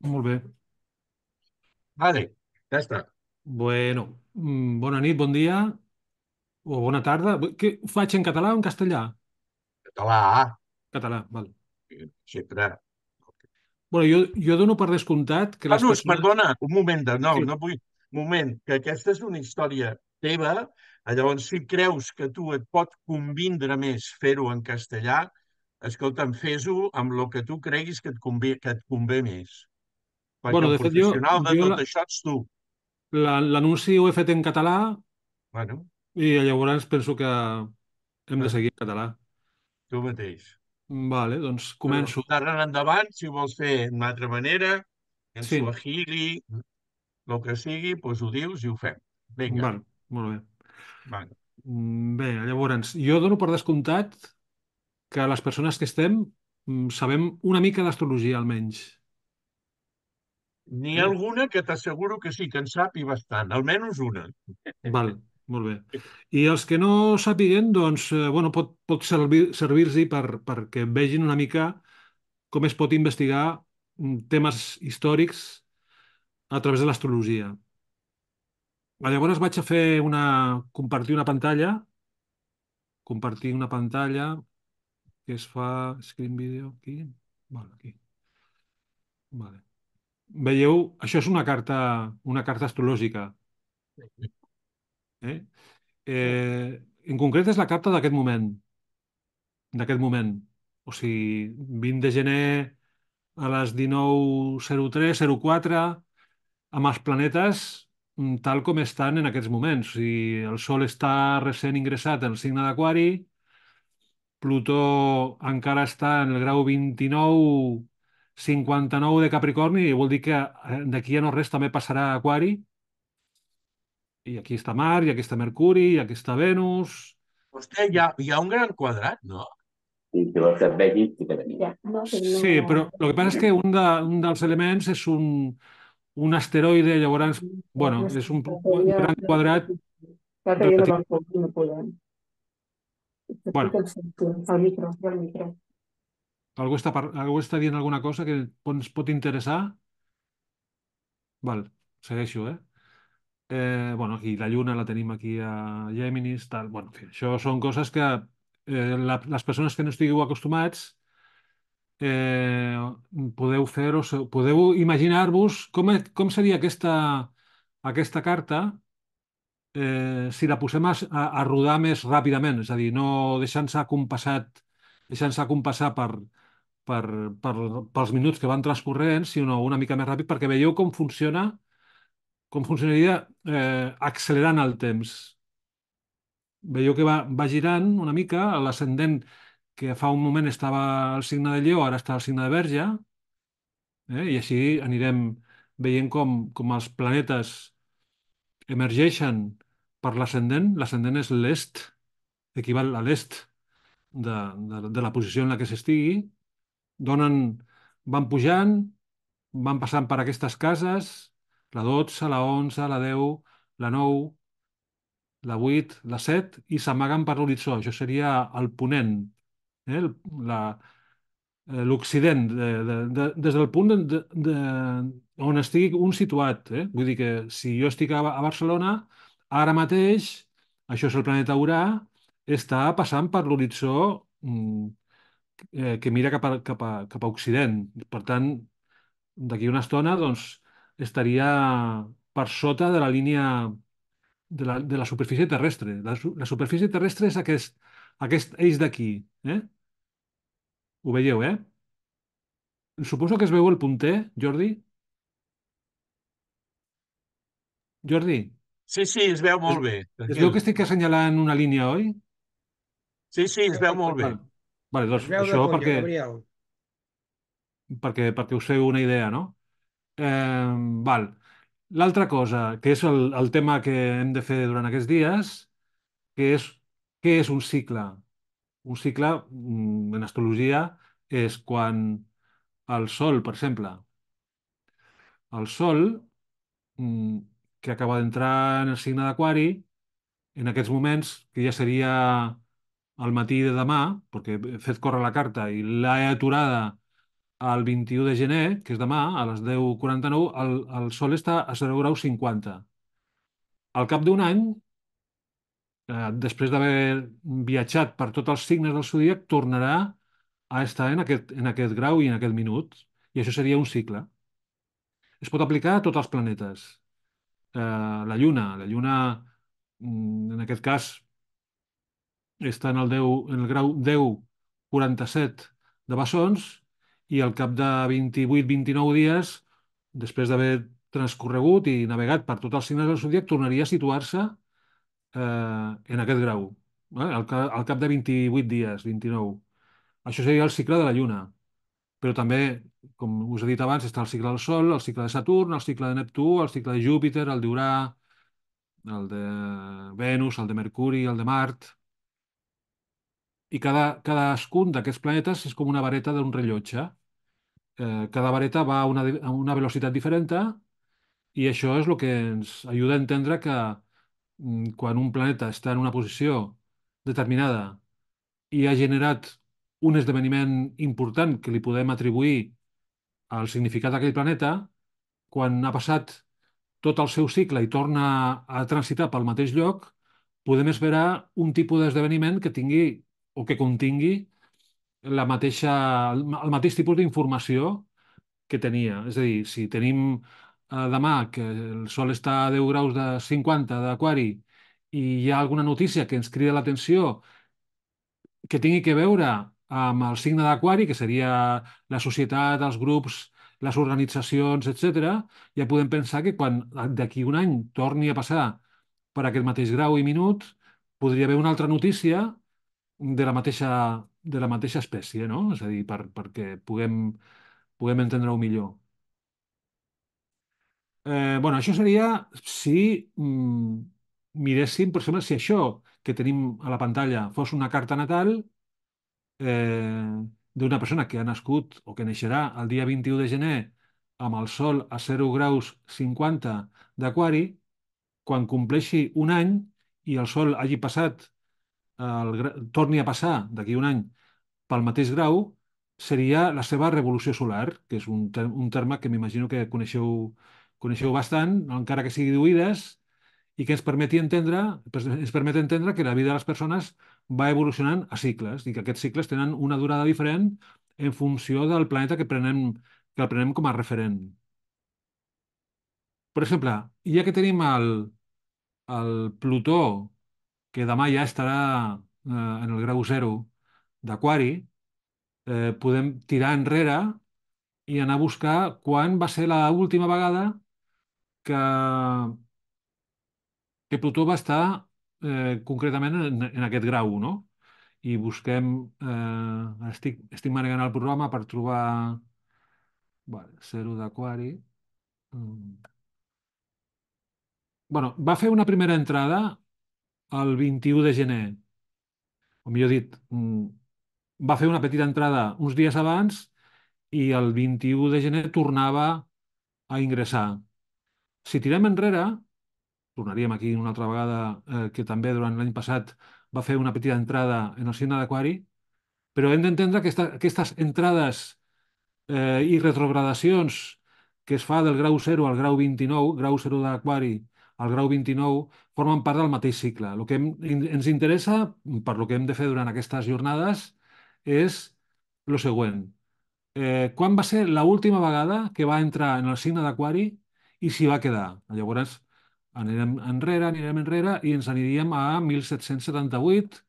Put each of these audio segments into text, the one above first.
Molt bé. Vale, ja està. Bueno, bona nit, bon dia o bona tarda. Què faig en català o en castellà? Català, Català, val. sempre. Bueno, jo dono per descomptat que Ah, les no, persones... perdona, un moment, no, Sí. no vull... Un moment, que aquesta és una història teva, llavors si creus que tu et pot convindre més fer-ho en castellà, escolta'm, fes-ho amb el que tu creguis que et convé més. Perquè Bueno, el de fet, professional de tot això ets tu. l'anunci ho he fet en català Bueno, i llavors penso que hem de bueno, seguir en català. tu mateix. Vale, doncs Però començo. d'ara en endavant, si ho vols fer d'una altra manera, en Sí, suahili, el que sigui, doncs ho dius i ho fem. Vinga, val, molt bé. va. Bé, llavors, jo dono per descomptat que les persones que estem sabem una mica d'astrologia, almenys. N'hi ha Eh? alguna que t'asseguro que sí, que en sap i bastant, almenys una. Val, molt bé. I els que no sàpiguen, doncs, bueno, pot servir-los perquè vegin una mica com es pot investigar temes històrics a través de l'astrologia. Llavors vaig a fer compartir una pantalla que es fa screen video aquí. Vale, aquí. Vale. Veieu, això és una carta astrològica. Eh? En concret és la carta d'aquest moment. O sigui, 20 de gener a les 19:03:04 amb els planetes tal com estan en aquests moments. O sigui, el Sol està recent ingressat en el signe d'Aquari, Plutó encara està en el grau 29,59 de Capricorni, i vol dir que d'aquí a no res també passarà a Aquari, i aquí està Mart, i aquí està Mercuri, i aquí està Venus. Vostè, hi ha un gran quadrat, no? I si vols que et vegi, sí que venia. Ja, no, però Sí, però el que passa és que un dels elements és un asteroide, llavors, bueno, és un gran quadrat l'altre dia no relatiu. vam poder, no podem. Bueno, T'estic el sentit, el micro. algú està dient alguna cosa que ens pot interessar? Val, segueixo, eh? Bueno, aquí la Lluna la tenim aquí a Géminis, tal. Bueno, en fi, això són coses que les persones que no estigueu acostumats eh, podeu fer, o podeu imaginar-vos com seria aquesta carta si la posem a rodar més ràpidament, és a dir, no deixant-se compassar per, per, pels minuts que van transcorrent, sinó una mica més ràpid, perquè veieu com funcionaria accelerant el temps. Veieu que va girant una mica, l'ascendent que fa un moment estava al signe de Lleó, ara està al signe de Verge, i així anirem veient com els planetes emergeixen per l'ascendent. L'ascendent és l'est, equival a l'est de la posició en la que s'estigui. Donen, van pujant, van passant per aquestes cases, la 12, la 11, la 10, la 9, la 8, la 7, i s'amaguen per l'horitzó. Això seria el ponent, el- la, l'Occident, des del punt on estigui un situat. Vull dir que si jo estic a Barcelona, ara mateix, això és el planeta Urà, està passant per l'horitzó que mira cap a Occident. Per tant, d'aquí una estona, doncs, estaria per sota de la línia de la superfície terrestre. La superfície terrestre és aquest eix d'aquí. Ho veieu, eh? Suposo que es veu el punter, Jordi. Jordi, Sí, sí, es veu es, molt bé, es veu tranquil. que estic assenyalant una línia, oi? Sí, sí, es veu molt bé. Vale, vale, Es doncs veu de això conya, perquè, Gabriel. perquè us feu una idea, no? Eh, val. L'altra cosa, que és el tema que hem de fer durant aquests dies, que és què és un cicle? Un cicle, en astrologia, és quan el Sol, per exemple, el Sol, mm, que acaba d'entrar en el signe d'Aquari, en aquests moments, que ja seria al matí de demà, perquè he fet córrer la carta i l'he aturada el 21 de gener, que és demà, a les 10:49, el Sol està a 0 graus 50. Al cap d'un any, després d'haver viatjat per tots els signes del zodíac, tornarà a estar en aquest grau i en aquest minut. I això seria un cicle. Es pot aplicar a tots els planetes. La Lluna, en aquest cas, està en el grau 10,47 de bessons i al cap de 28-29 dies, després d'haver transcorregut i navegat per tots els signes del zodíac, tornaria a situar-se en aquest grau, al cap de 28 dies, 29. Això seria el cicle de la Lluna. Però també, com us he dit abans, està el cicle del Sol, el cicle de Saturn, el cicle de Neptú, el cicle de Júpiter, el d'Urà, el de Venus, el de Mercuri, el de Mart. I cadascun d'aquests planetes és com una vareta d'un rellotge. Cada vareta va a una velocitat diferent i això és el que ens ajuda a entendre que quan un planeta està en una posició determinada i ha generat un esdeveniment important que li podem atribuir al significat d'aquell planeta, quan ha passat tot el seu cicle i torna a transitar pel mateix lloc, podem esperar un tipus d'esdeveniment que tingui o que contingui el mateix tipus d'informació que tenia. És a dir, si tenim demà que el Sol està a 10 graus de 50 d'Aquari i hi ha alguna notícia que ens crida l'atenció que tingui que veure amb el signe d'Aquari, que seria la societat, els grups, les organitzacions, etc., ja podem pensar que quan d'aquí un any torni a passar per aquest mateix grau i minut, podria haver una altra notícia de la mateixa espècie, no? És a dir, perquè puguem entendre-ho millor. Bueno, això seria si miréssim, per exemple, si això que tenim a la pantalla fos una carta natal d'una persona que ha nascut o que naixerà el dia 21 de gener amb el Sol a 0 graus 50 d'Aquari, quan compleixi un any i el Sol hagi passat, torni a passar d'aquí un any pel mateix grau, seria la seva revolució solar, que és un terme que m'imagino que coneixeu bastant, encara que sigui d'oïdes, i que ens permet entendre que la vida de les persones va evolucionant a cicles i que aquests cicles tenen una durada diferent en funció del planeta que el prenem com a referent. Per exemple, ja que tenim el Plutó, que demà ja estarà en el grau 0 d'Aquari, podem tirar enrere i anar a buscar quan va ser l'última vegada que, que Plutó va estar concretament en aquest grau, no? I busquem... estic manegant el programa per trobar... Vale, 0 d'Aquari. Bueno, va fer una primera entrada el 21 de gener. O millor dit, va fer una petita entrada uns dies abans i el 21 de gener tornava a ingressar. Si tirem enrere, tornaríem aquí una altra vegada, que també durant l'any passat va fer una petita entrada en el signe d'Aquari, però hem d'entendre que aquestes entrades i retrogradacions que es fa del grau 0 al grau 29, grau 0 d'Aquari al grau 29, formen part del mateix cicle. El que ens interessa, per lo que hem de fer durant aquestes jornades, és el següent. Quan va ser l'última vegada que va entrar en el signe d'Aquari i s'hi va quedar? Llavors, anirem enrere i ens aniríem a 1778,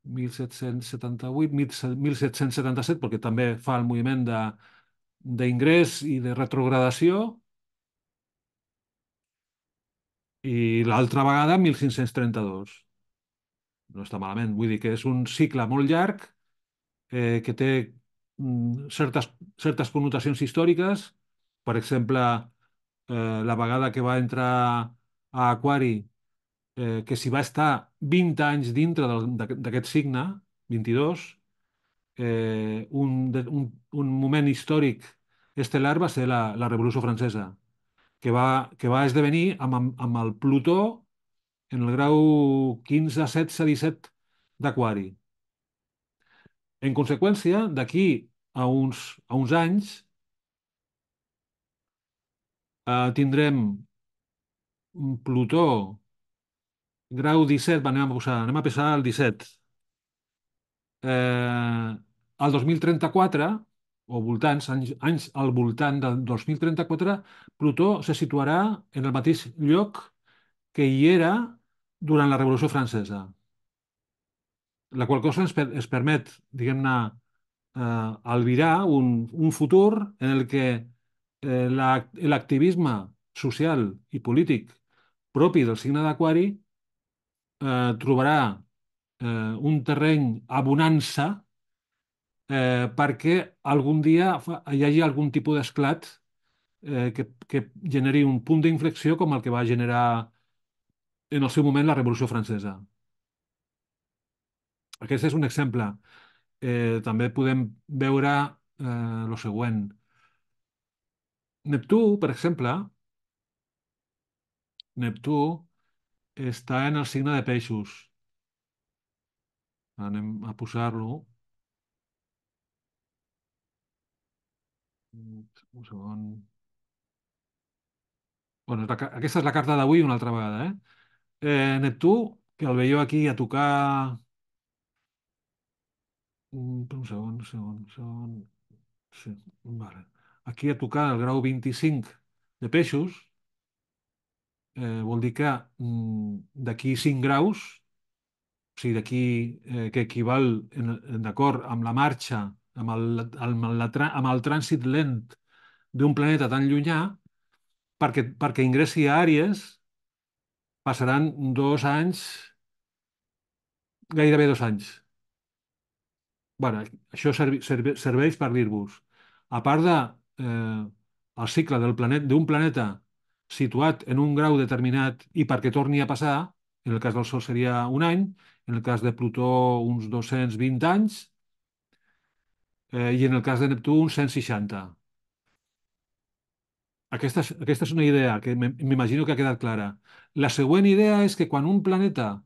1778, 1777, perquè també fa el moviment d'ingrés i de retrogradació, i l'altra vegada 1532. No està malament, vull dir que és un cicle molt llarg que té certes connotacions històriques. Per exemple, la vegada que va entrar a Aquari, que s'hi va estar 20 anys dintre d'aquest signe, 22, un moment històric estel·lar va ser la Revolució Francesa, que va esdevenir amb el Plutó en el grau 15, 16, 17 d'Aquari. En conseqüència, d'aquí a uns anys, tindrem un Plutó grau 17, anem a posar el 17. Al 2034, o voltants, anys al voltant del 2034, Plutó se situarà en el mateix lloc que hi era durant la Revolució Francesa, la qual cosa ens permet, diguem-ne, albirar un futur en el que l'activisme social i polític propi del signe d'Aquari trobarà un terreny a bonança perquè algun dia hi hagi algun tipus d'esclat que generi un punt d'inflexió com el que va generar en el seu moment la Revolució Francesa. Aquest és un exemple. També podem veure el següent. Neptú, per exemple, Neptú està en el signe de Peixos. Anem a posar-lo. Un segon. Bueno, aquesta és la carta d'avui una altra vegada, eh? Neptú, que el veieu aquí a tocar... Un segon, un segon, un segon. Sí, vale. Aquí a tocar el grau 25 de Peixos, vol dir que d'aquí 5 graus, o sigui, d'aquí que equival, d'acord amb la marxa, amb el trànsit lent d'un planeta tan llunyà, perquè ingressi a Àries, passaran 2 anys, gairebé 2 anys. Bueno, això serveix per dir-vos, a part de el cicle d'un planeta situat en un grau determinat i perquè torni a passar, en el cas del Sol seria un any, en el cas de Plutó uns 220 anys, i en el cas de Neptú uns 160. Aquesta és una idea que m'imagino que ha quedat clara. La següent idea és que quan un planeta,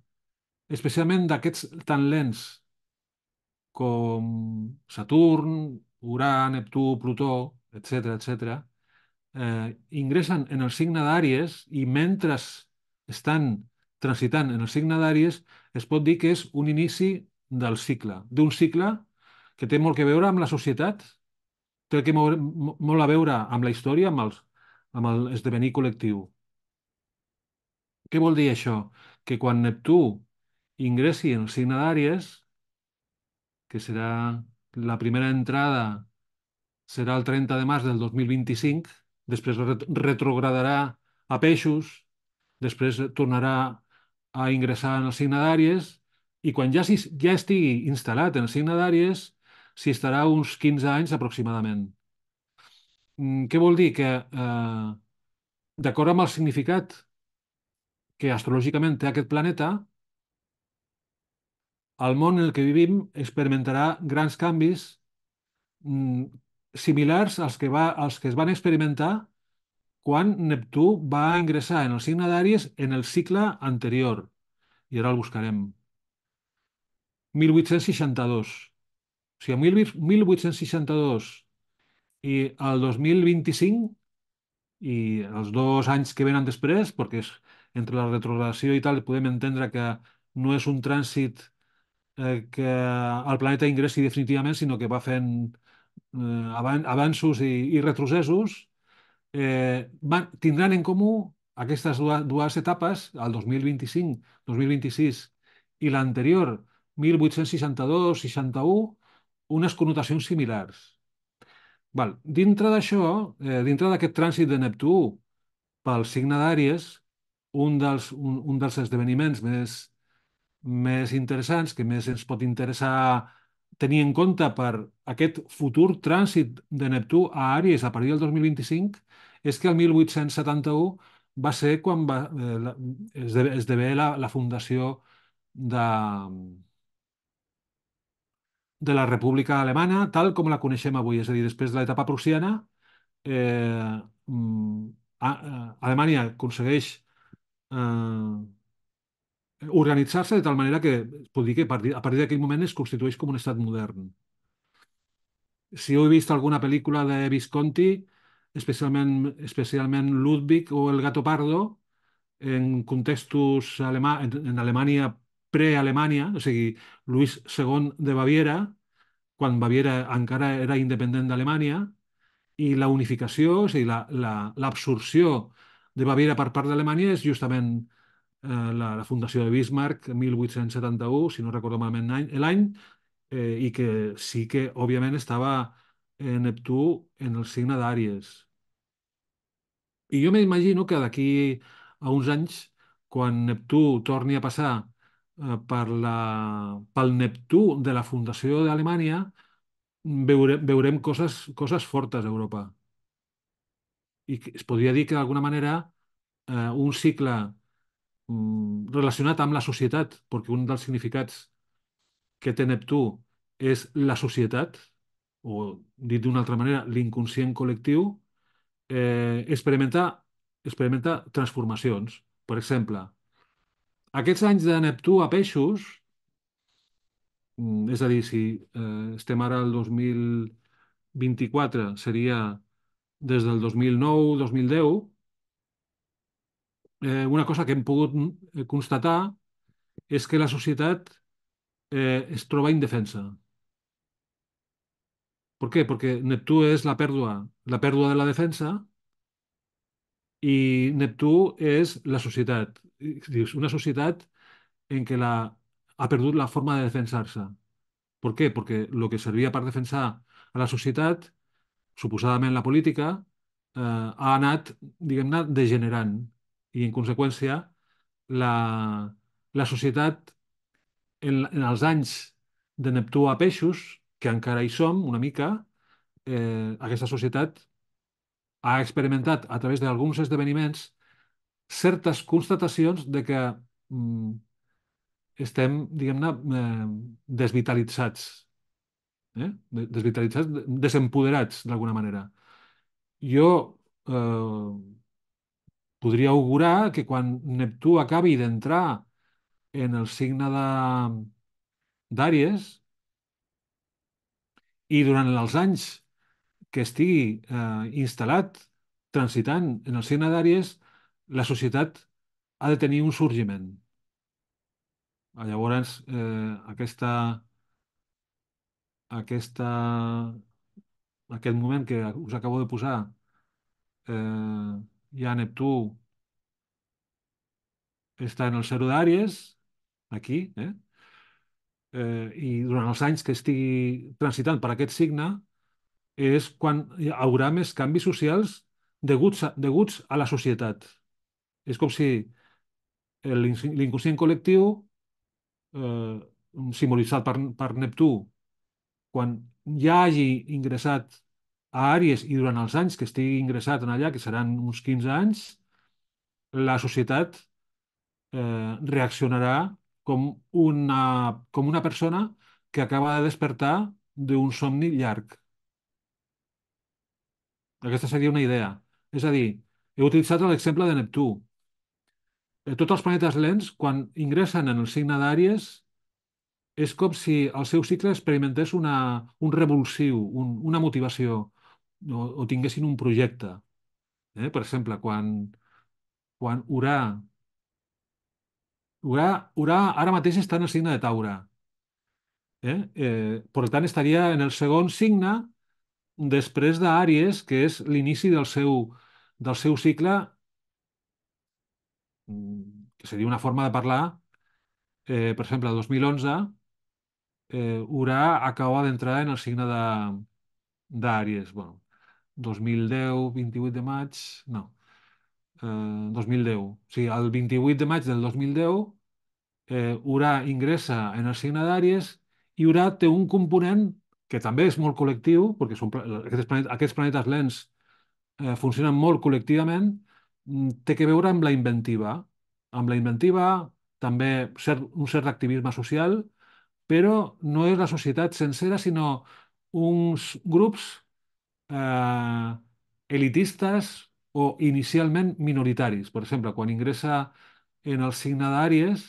especialment d'aquests tan lents com Saturn, Urà, Neptú, Plutó, etc., ingressen en el signe d'Àries i mentre estan transitant en el signe d'Àries es pot dir que és un inici d'un cicle que té molt que veure amb la societat, té molt a veure amb la història, amb l'esdevenir col·lectiu. Què vol dir això? Que quan Neptú ingressi en el signe d'Àries, que serà la primera entrada serà el 30 de març del 2025, després retrogradarà a Peixos, després tornarà a ingressar en el signe d'Àries i quan ja estigui instal·lat en el signe d'Àries s'hi estarà uns 15 anys aproximadament. Què vol dir? Que d'acord amb el significat que astrològicament té aquest planeta, el món en el que vivim experimentarà grans canvis mm, similars als que es van experimentar quan Neptú va ingressar en el signe d'Àries en el cicle anterior. I ara el buscarem. 1862. O sigui, 1862 i el 2025 i els 2 anys que venen després, perquè entre la retrogradació i tal podem entendre que no és un trànsit que el planeta ingressi definitivament, sinó que va fent avanços i retrocessos, tindran en comú aquestes dues etapes, el 2025, 2026 i l'anterior, 1862-61, unes connotacions similars. Dintre d'això, dintre d'aquest trànsit de Neptú pel signe d'Àries, un dels esdeveniments més interessants, que més ens pot interessar tenir en compte per aquest futur trànsit de Neptú a Àries a partir del 2025, és que el 1871 va ser quan esdevé la fundació de, de la República Alemanya, tal com la coneixem avui. És a dir, després de l'etapa prussiana, eh, mm, Alemanya aconsegueix eh, organitzar-se de tal manera que es pot dir que a partir d'aquell moment es constitueix com un estat modern. si heu vist alguna pel·lícula de Visconti, especialment Ludwig o El gato pardo, en contextos en Alemanya, pre-Alemanya, o sigui, Lluís II de Baviera, quan Baviera encara era independent d'Alemanya, i la unificació, o sigui, l'absorció de Baviera per part d'Alemanya és justament la fundació de Bismarck, 1871, si no recordo malament l'any, i que sí que, òbviament, estava Neptú en el signe d'Àries. I jo m'imagino que d'aquí a uns anys, quan Neptú torni a passar pel Neptú de la fundació d'Alemanya, veurem coses fortes a Europa. I que es podria dir que d'alguna manera un cicle relacionat amb la societat, perquè un dels significats que té Neptú és la societat, o dit d'una altra manera, l'inconscient col·lectiu, experimenta transformacions. Per exemple, aquests anys de Neptú a peixos, és a dir, si estem ara al 2024, seria des del 2009-2010, una cosa que hem pogut constatar és que la societat es troba indefensa. Per què? Perquè Neptú és la pèrdua de la defensa, i Neptú és la societat. Dius, una societat en què ha perdut la forma de defensar-se. Per què? Perquè el que servia per defensar a la societat, suposadament la política, ha anat, diguem-ne, degenerant. I, en conseqüència, la, la societat, en els anys de Neptú a peixos, que encara hi som una mica, aquesta societat ha experimentat a través d'alguns esdeveniments certes constatacions de que mm, estem, diguem-ne, desvitalitzats, desvitalitzats, desempoderats d'alguna manera. Jo podria augurar que quan Neptú acabi d'entrar en el signe d'Àries i durant els anys que estigui instal·lat, transitant en el signe d'Àries, la societat ha de tenir un sorgiment. Llavors, aquesta, aquest moment que us acabo de posar, ja Neptú està en el zero d'Àries, aquí, i durant els anys que estigui transitant per aquest signe, és quan hi haurà més canvis socials deguts a la societat. És com si l'inconscient col·lectiu, eh, simbolitzat per Neptú, quan ja hagi ingressat a Àries i durant els anys que estigui ingressat en allà, que seran uns 15 anys, la societat reaccionarà com una persona que acaba de despertar d'un somni llarg. Aquesta seria una idea. És a dir, he utilitzat l'exemple de Neptú. Tots els planetes lents, quan ingressen en el signe d'Àries, és com si el seu cicle experimentés un revulsiu, una motivació, o tinguessin un projecte. Per exemple, quan Urà ara mateix està en el signe de Taure. Per tant, estaria en el segon signe després d'Àries, que és l'inici del seu cicle, que seria una forma de parlar. Per exemple, el 2011, Urà acaba d'entrar en el signe d'Àries. Bueno, 2010, 28 de maig, no, 2010. O sigui, el 28 de maig del 2010, Urà ingressa en el signe d'Àries, i Urà té un component que també és molt col·lectiu, perquè aquests planetes lents funcionen molt col·lectivament, té que veure amb la inventiva. Amb la inventiva, també un cert activisme social, però no és la societat sencera, sinó uns grups eh, elitistes o inicialment minoritaris. Per exemple, quan ingressa en el signe d'Àries,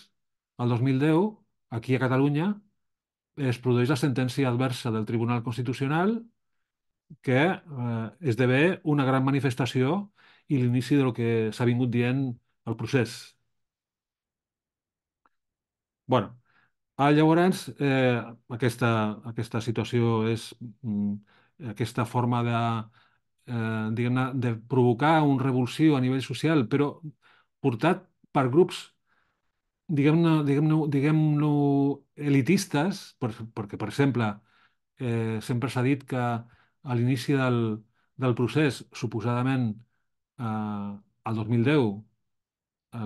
el 2010, aquí a Catalunya, es produeix la sentència adversa del Tribunal Constitucional, que esdevé una gran manifestació i l'inici del que s'ha vingut dient el procés. Bueno, llavors, aquesta situació és aquesta forma de, diguem-ne, de provocar un revulsió a nivell social, però portat per grups, diguem-ne elitistes, perquè, per exemple, sempre s'ha dit que a l'inici del procés, suposadament al 2010,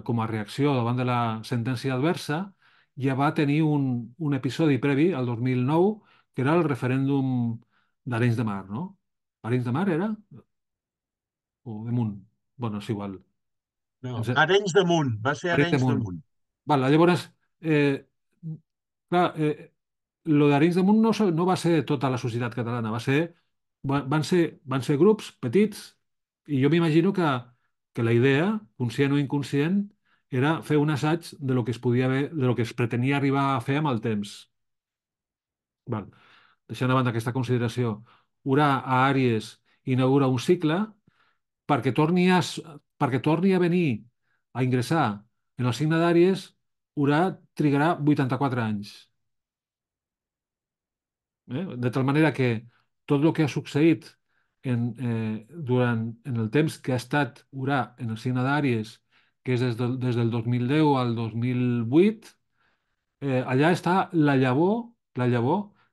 com a reacció davant de la sentència adversa, ja va tenir un episodi previ, al 2009, que era el referèndum d'Arenys de Mar, no? Arenys de Mar era? O de Munt? Bueno, és igual. No, Ens- Arenys de Munt, va ser Arenys de Arenys de Munt. Munt. Val, llavors, clar, lo d'Arenys de Munt no va ser tota la societat catalana, van ser grups petits i jo m'imagino que la idea, conscient o inconscient, era fer un assaig de lo que es podia haver, de lo que es pretenia arribar a fer amb el temps. Val. Deixant a banda aquesta consideració, Urà a Àries inaugura un cicle perquè torni a venir a ingressar en el signe d'Àries, Urà trigarà 84 anys. De tal manera que tot el que ha succeït en el temps que ha estat Urà en el signe d'Àries, que és des del 2010 al 2008, allà està la llavor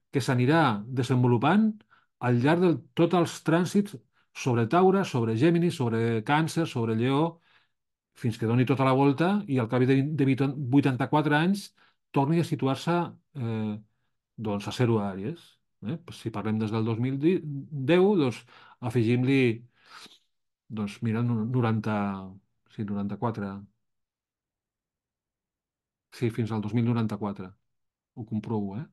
que s'anirà desenvolupant al llarg de tots els trànsits sobre Taure, sobre Géminis, sobre Càncer, sobre Lleó, fins que doni tota la volta i al cap de 84 anys torni a situar-se doncs a 0 àrees. Pues si parlem des del 2010, doncs afegim-li, doncs mira, 90, sí, 94, sí, fins al 2094. Ho comprovo, eh?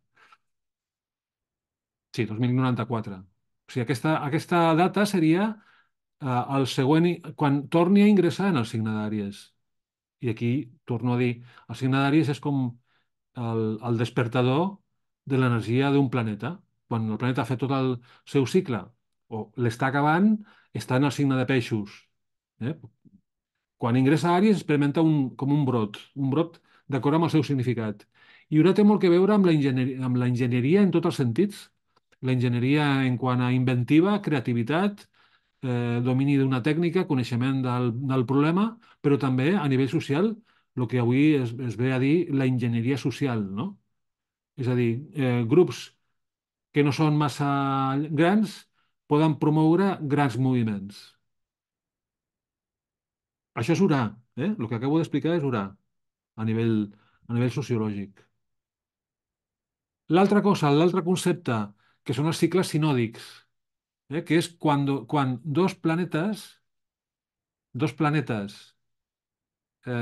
Sí, 2094. O sigui, aquesta data seria el següent, quan torni a ingressar en el signe d'Àries. I aquí torno a dir, el signe d'Àries és com el despertador de l'energia d'un planeta. Quan el planeta ha fet tot el seu cicle o l'està acabant, està en el signe de peixos. Eh? Quan ingressa a Àries experimenta com un brot d'acord amb el seu significat. I Urà té molt que veure amb la enginyeria en tots els sentits. La enginyeria en quant a inventiva, creativitat, domini d'una tècnica, coneixement del problema, però també a nivell social, el que avui es ve a dir la enginyeria social, no? És a dir, grups que no són massa grans poden promoure grans moviments. Això és Urà, eh? El que acabo d'explicar és Urà a nivell, a nivell sociològic. L'altre concepte, que són els cicles sinòdics, que és quan dos planetes, a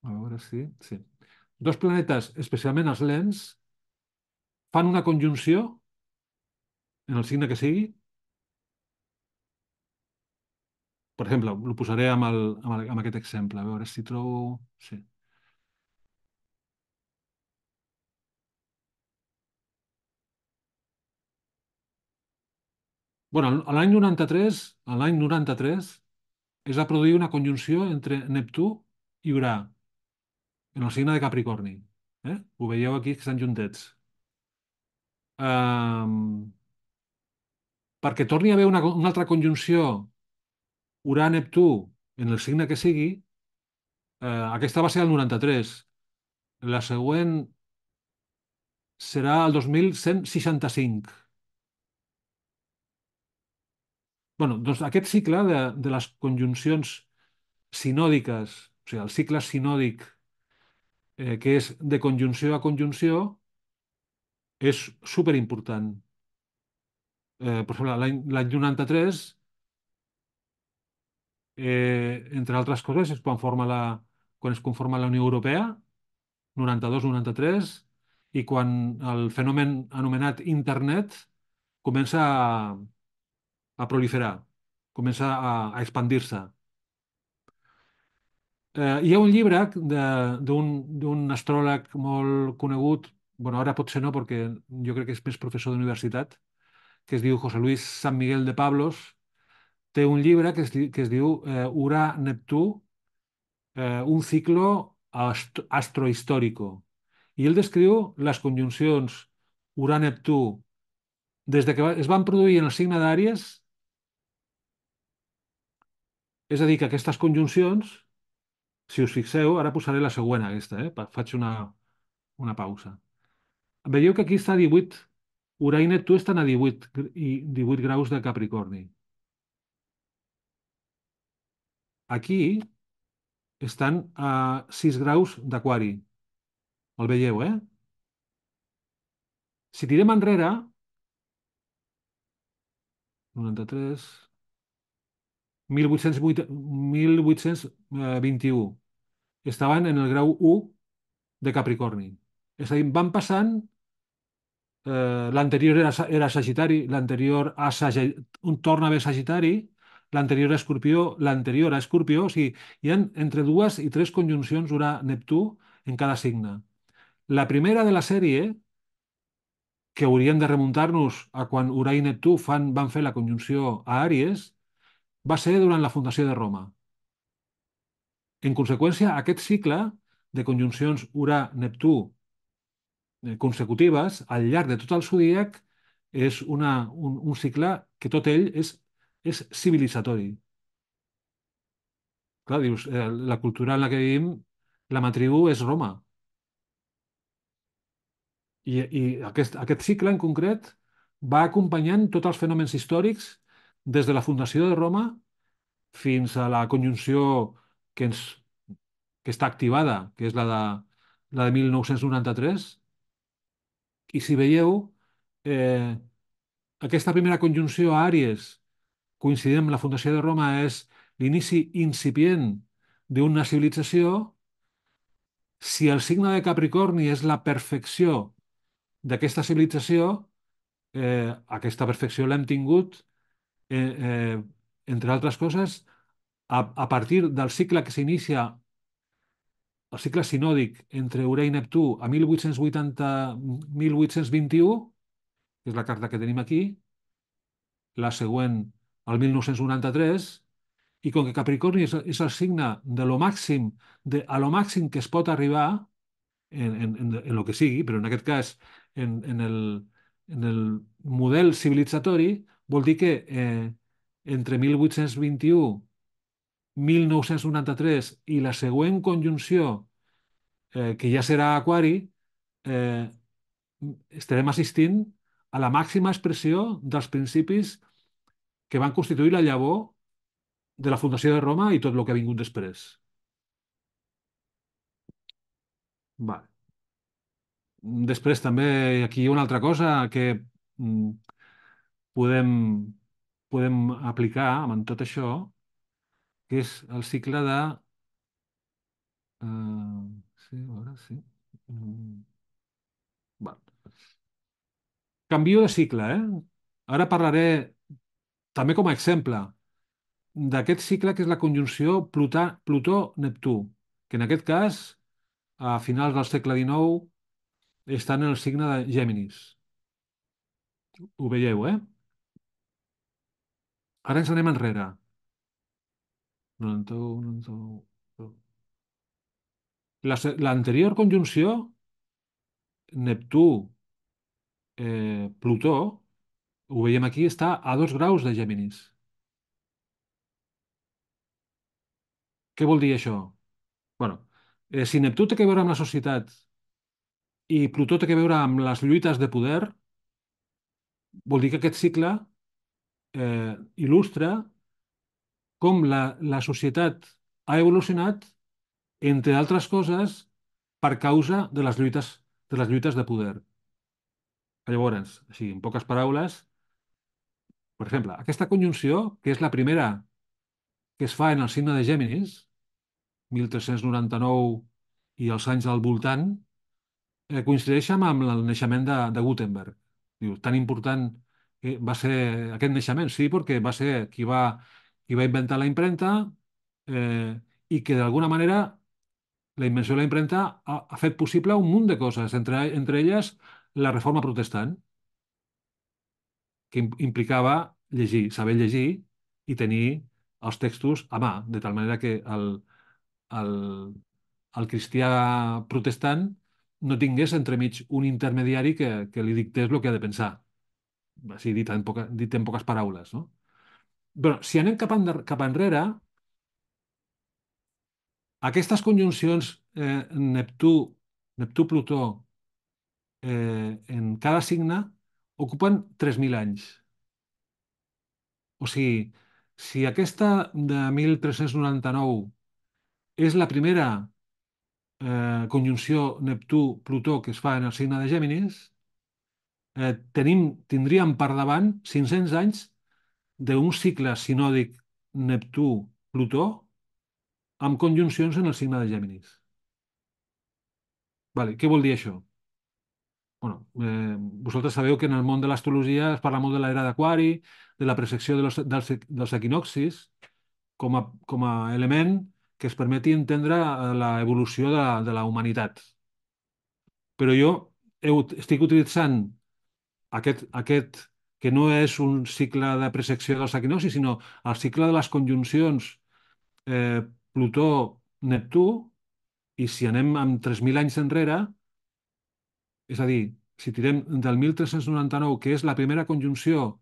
veure sí, dos planetes, especialment els lents, fan una conjunció en el signe que sigui. Per exemple, ho posaré amb aquest exemple, a veure si trobo. Sí. Bueno, l'any 93 es va produir una conjunció entre Neptú i Urà en el signe de Capricorni. Ho veieu aquí, que estan juntets. Um, Perquè torni a haver una altra conjunció Urà-Neptú en el signe que sigui, aquesta va ser el 93. La següent serà el 2165. Bueno, doncs aquest cicle de les conjuncions sinòdiques, o sigui, el cicle sinòdic, que és de conjunció a conjunció, és superimportant. Per exemple, l'any 93, entre altres coses, és quan es conforma la Unió Europea, 92-93, i quan el fenomen anomenat Internet comença a proliferar, comença a expandir-se. Hi ha un llibre d'un astròleg molt conegut, bueno, ara potser no, perquè jo crec que és més professor d'universitat, que es diu José Luis San Miguel de Pablos, té un llibre que es diu Urà-Neptú, un ciclo astrohistórico. I ell descriu les conjuncions Urà-Neptú des de que es van produir en el signe d'Àries, és a dir, que aquestes conjuncions, si us fixeu, ara posaré la següent aquesta, faig una pausa. Veieu que aquí està a 18, Urà i Neptú estan a 18 i 18 graus de Capricorni. Aquí estan a 6 graus d'Aquari. El veieu, eh? Si tirem enrere, 93, 1808, 1821, estaven en el grau 1 de Capricorni. És a dir, van passant, l'anterior era Sagitari, l'anterior un torna a haver Sagitari, l'anterior a Escorpió, o sigui, hi ha entre 2 i 3 conjuncions Urà-Neptú en cada signe. La primera de la sèrie, que hauríem de remuntar-nos a quan Urà i Neptú van fer la conjunció a Àries, va ser durant la fundació de Roma. En conseqüència, aquest cicle de conjuncions Urà-Neptú consecutives al llarg de tot el zodíac és un cicle que tot ell és civilitzatori. Clar, dius, la cultura en la que vivim, la matriu és Roma. I aquest cicle en concret va acompanyant tots els fenòmens històrics des de la fundació de Roma fins a la conjunció que, ens, que està activada, que és la de 1993. I si veieu, eh, aquesta primera conjunció a Àries, coincidint amb la fundació de Roma, és l'inici incipient d'una civilització. Si el signe de Capricorni és la perfecció d'aquesta civilització, aquesta perfecció l'hem tingut, eh, eh, entre altres coses, a partir del cicle que s'inicia, el cicle sinòdic entre Urà i Neptú a 1880, 1821, que és la carta que tenim aquí, la següent al 1993, i com que Capricorni és el signe de lo màxim, a lo màxim que es pot arribar en el que sigui, però en aquest cas en el model civilitzatori, vol dir que entre 1821, 1993 i la següent conjunció, que ja serà Aquari, eh, estarem assistint a la màxima expressió dels principis que van constituir la llavor de la fundació de Roma i tot el que ha vingut després. Vale. Després també aquí hi ha una altra cosa que mm, podem, podem aplicar amb tot això, que és el cicle de... sí, a veure, sí. Mm, val. Canvio de cicle, eh? Ara parlaré també com a exemple d'aquest cicle que és la conjunció Plutó-Neptú, que en aquest cas, a finals del segle XIX, estan en el signe de Gèminis. Ho veieu, eh? Ara ens anem enrere. 91, 91. L'anterior conjunció, Neptú, Plutó, ho veiem aquí, està a 2 graus de Gèminis. Què vol dir això? Bueno, si Neptú té que veure amb la societat i Plutó té que veure amb les lluites de poder, vol dir que aquest cicle il·lustra com la societat ha evolucionat, entre altres coses, per causa de les lluites de poder. Llavors, així, en poques paraules, per exemple, aquesta conjunció, que és la primera que es fa en el signe de Gèminis, 1399 i els anys al voltant, coincideix amb el naixement de Gutenberg. Diu, tan important va ser aquest naixement, sí, perquè va ser qui va inventar la impremta, i que d'alguna manera la invenció de la impremta ha fet possible un munt de coses, entre elles la reforma protestant, que implicava llegir, saber llegir i tenir els textos a mà, de tal manera que el, el cristià protestant no tingués entremig un intermediari que li dictés el que ha de pensar, així dit en poques paraules, no? Però si anem cap enrere, aquestes conjuncions Neptú-Plutó en cada signe ocupen 3.000 anys. O sigui, si aquesta de 1399 és la primera conjunció Neptú-Plutó que es fa en el signe de Gèminis, tindríem per davant 500 anys d'un cicle sinòdic Neptú-Plutó amb conjuncions en el signe de Gèminis. Vale, què vol dir això? Bueno, vosaltres sabeu que en el món de l'astrologia es parla molt de l'era d'Aquari, de la precessió dels equinoccis, com a element que es permeti entendre l'evolució de la humanitat. Però jo estic utilitzant aquest que no és un cicle de precessió dels equinoccis, sinó el cicle de les conjuncions eh, Plutó-Neptú, i si anem amb 3.000 anys enrere, és a dir, si tirem del 1399, que és la primera conjunció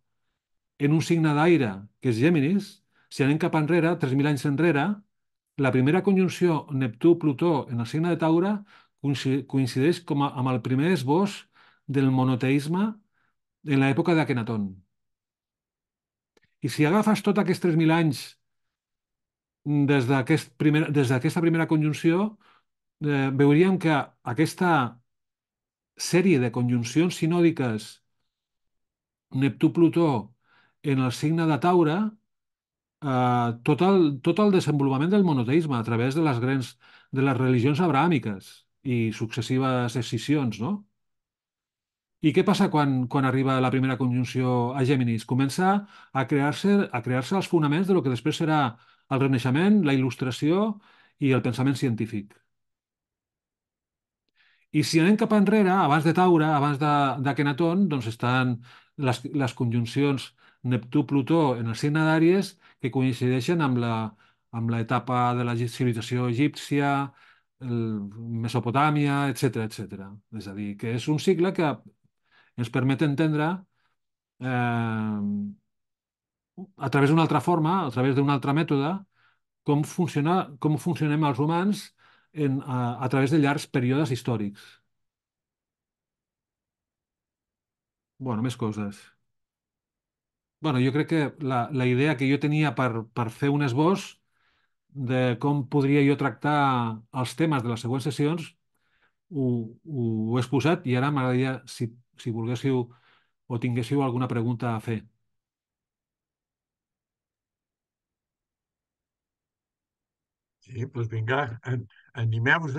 en un signe d'aire, que és Géminis, si anem cap enrere, 3.000 anys enrere, la primera conjunció Neptú-Plutó en el signe de Taure coincideix amb el primer esbós del monoteisme en l'època d'Aquenaton. I si agafes tots aquests 3.000 anys des d'aquesta primera conjunció, veuríem que aquesta sèrie de conjuncions sinòdiques Neptú-Plutó en el signe de Taure, tot el desenvolupament del monoteisme a través de les religions abrahàmiques i successives escissions, no? I què passa quan arriba la primera conjunció a Géminis? Comença a crear-se els fonaments de lo que després serà el Renaixement, la Il·lustració i el pensament científic. I si anem cap enrere, abans de Taure, abans d'Aquenaton, doncs estan les conjuncions Neptú-Plutó en el signe d'Àries que coincideixen amb l'etapa de la civilització egípcia, Mesopotàmia, etc etc. És a dir, que és un cicle que ens permet entendre a través d'una altra forma, a través d'un altre mètode, com funcionem els humans a través de llargs períodes històrics. Bueno, més coses. Bueno, jo crec que la idea que jo tenia per fer un esbós de com podria jo tractar els temes de les següents sessions ho he exposat i ara m'agradaria si volguéssiu o tinguéssiu alguna pregunta a fer. Sí, doncs vinga, animeu-vos.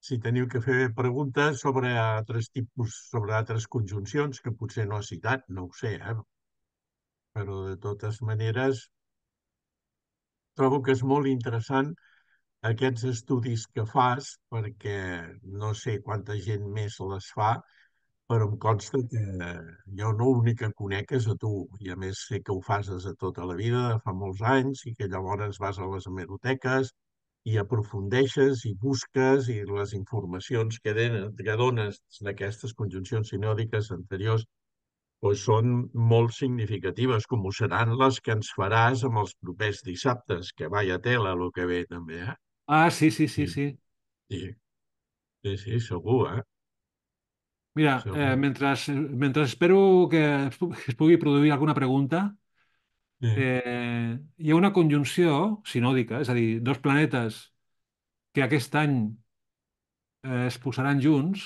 Si teniu que fer preguntes sobre altres tipus, sobre altres conjuncions que potser no ha citat, no ho sé, però de totes maneres trobo que és molt interessant aquests estudis que fas, perquè no sé quanta gent més les fa, però em consta que jo no l'únic que conec és a tu, i a més sé que ho fas des de tota la vida, de fa molts anys, i que llavors vas a les hemeroteques i aprofundeixes i busques i les informacions que dones d'aquestes conjuncions sinòdiques anteriors doncs són molt significatives, com ho seran les que ens faràs amb els propers dissabtes, que vaya tela el que ve també, eh? Ah, sí, sí, sí, Sí, sí. sí, sí, sí, segur, Mira, segur. mentre espero que es pugui produir alguna pregunta, Sí. hi ha una conjunció sinòdica, és a dir, dos planetes que aquest any es posaran junts.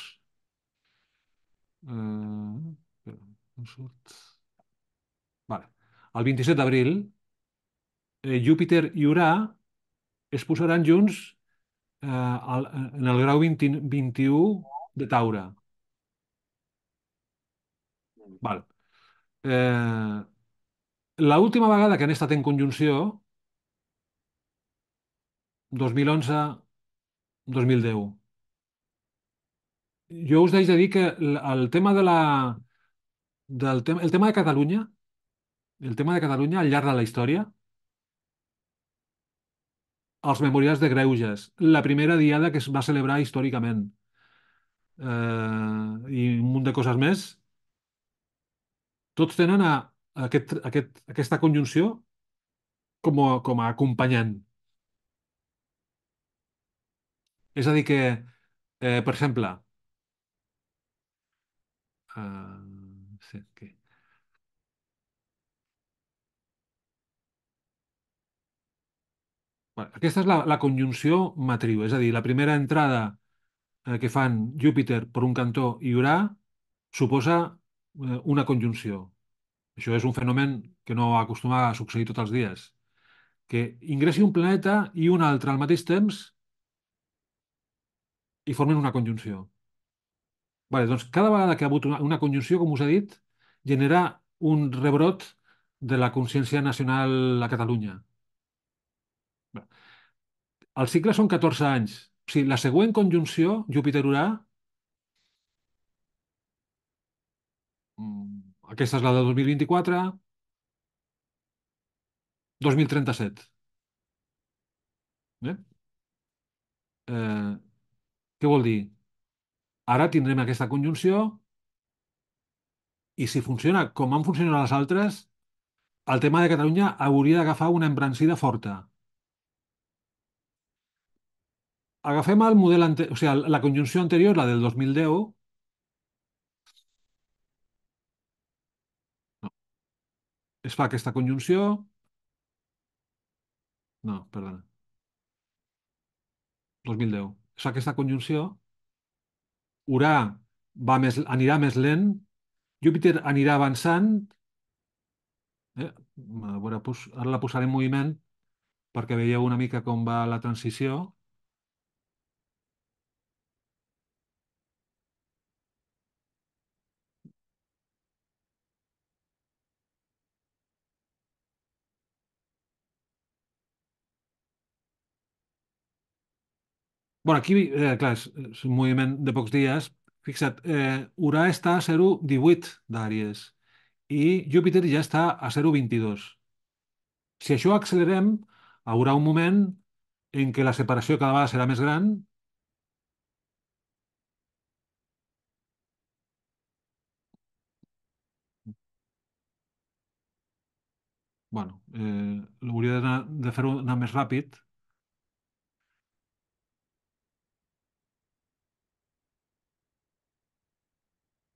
Espera, no surt. Vale. El 27 d'abril, Júpiter i Urà es posaran junts en el grau 21 de Taure. Vale. L'última vegada que han estat en conjunció, 2011, 2010. Jo us haig de dir que el tema el tema de Catalunya, al llarg de la història, els memorials de Greuges, la primera diada que es va celebrar històricament, i un munt de coses més, tots tenen aquesta conjunció com a acompanyant. És a dir que, per exemple, sí, bueno, aquesta és la conjunció matriu, és a dir, la primera entrada que fan Júpiter per un cantó i Urà suposa una conjunció. Això és un fenomen que no acostuma a succeir tots els dies. Que ingressi un planeta i un altre al mateix temps i formen una conjunció. Vale, doncs cada vegada que hi ha hagut una conjunció, com us he dit, genera un rebrot de la consciència nacional a Catalunya. Bé, el cicle són 14 anys. O sigui, la següent conjunció, Júpiter-Urà, aquesta és la de 2024, 2037. Eh? Eh, què vol dir? Ara tindrem aquesta conjunció i si funciona com han funcionat les altres, el tema de Catalunya hauria d'agafar una embranzida forta. Agafem el model o sigui, la conjunció anterior, la del 2010, no, es fa aquesta conjunció, no, perdona, 2010, es fa aquesta conjunció, Urà anirà més lent, Júpiter anirà avançant, a veure, ara la posaré en moviment perquè veieu una mica com va la transició. Bueno, aquí, clar, és un moviment de pocs dies. Fixa't, Urà està a 0,18 d'Àries i Júpiter ja està a 0,22. Si això accelerem, haurà un moment en què la separació cada vegada serà més gran. Bueno, hauria de fer-ho anar més ràpid.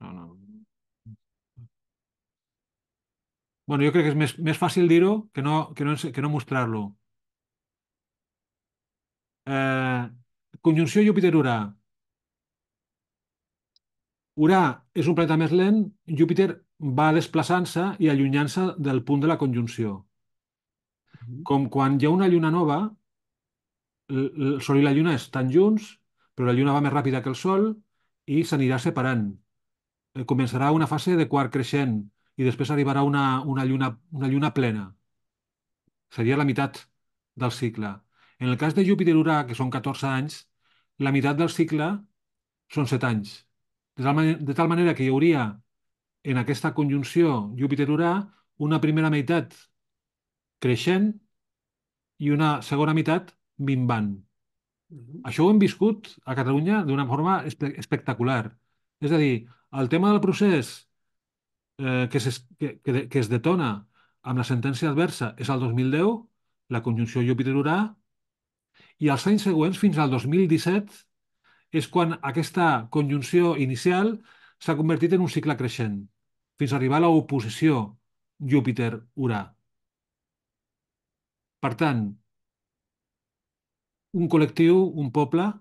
No, no. Bueno, jo crec que és més fàcil dir-ho que no mostrar-lo. Eh, Conjunció Júpiter-Urà. Urà és un planeta més lent, Júpiter va desplaçant-se i allunyant-se del punt de la conjunció. Com quan hi ha una lluna nova, el Sol i la Lluna estan junts, però la Lluna va més ràpida que el Sol i s'anirà separant. Començarà una fase de quart creixent i després arribarà una lluna plena. Seria la meitat del cicle. En el cas de Júpiter-Urà, que són 14 anys, la meitat del cicle són 7 anys. De tal manera que hi hauria en aquesta conjunció Júpiter-Urà una primera meitat creixent i una segona meitat minvant. Això ho hem viscut a Catalunya d'una forma espectacular. És a dir, el tema del procés que es detona amb la sentència adversa és el 2010, la conjunció Júpiter-Urà, i els anys següents, fins al 2017, és quan aquesta conjunció inicial s'ha convertit en un cicle creixent, fins a arribar a l'oposició Júpiter-Urà. Per tant, un col·lectiu, un poble,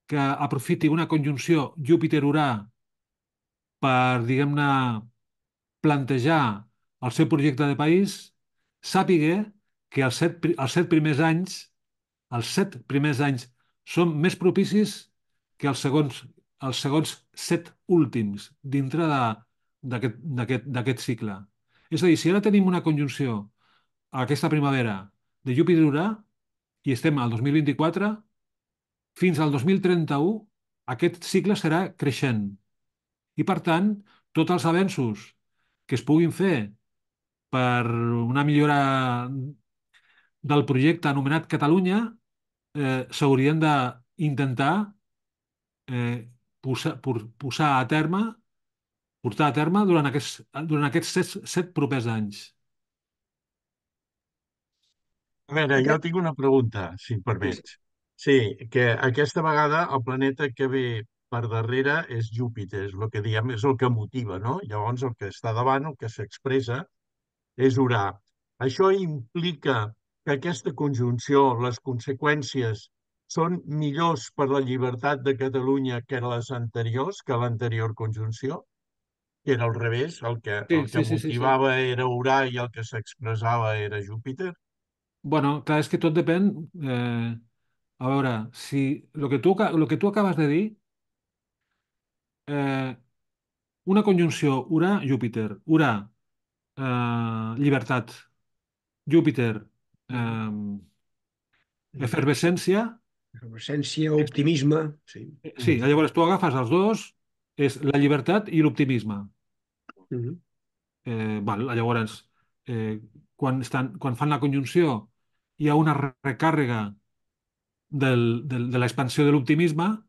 que aprofiti una conjunció Júpiter-Urà per, diguem-ne, plantejar el seu projecte de país, sàpiga que els 7 primers anys són més propicis que els segons 7 últims dintre d'aquest cicle. És a dir, si ara tenim una conjunció aquesta primavera de Júpiter-Urà i estem al 2024, fins al 2031 aquest cicle serà creixent. I, per tant, tots els avenços que es puguin fer per una millora del projecte anomenat Catalunya, s'haurien d'intentar posar a terme, portar a terme durant aquests set propers anys. A veure, jo tinc una pregunta, si em Sí, sí. permets. Sí, que aquesta vegada el planeta que ve per darrere és Júpiter, és el que diem, és el que motiva, no? Llavors el que està davant, el que s'expressa, és Urà. Això implica que aquesta conjunció, les conseqüències, són millors per la llibertat de Catalunya que les anteriors, que l'anterior conjunció, que era al revés, Sí, el que sí, sí, sí, sí. motivava era Urà i el que s'expressava era Júpiter. Bueno, clar, és que tot depèn. A veure, si el que tu acabes de dir, eh, una conjunció Urà-Júpiter, Urà, llibertat, Júpiter, Mhm. eh, Sí. efervescència. Efervescència, optimisme, sí. Sí, llavors tu agafes els dos, és la llibertat i l'optimisme. Mhm. Llavors, quan fan la conjunció, hi ha una recàrrega de l'expansió de l'optimisme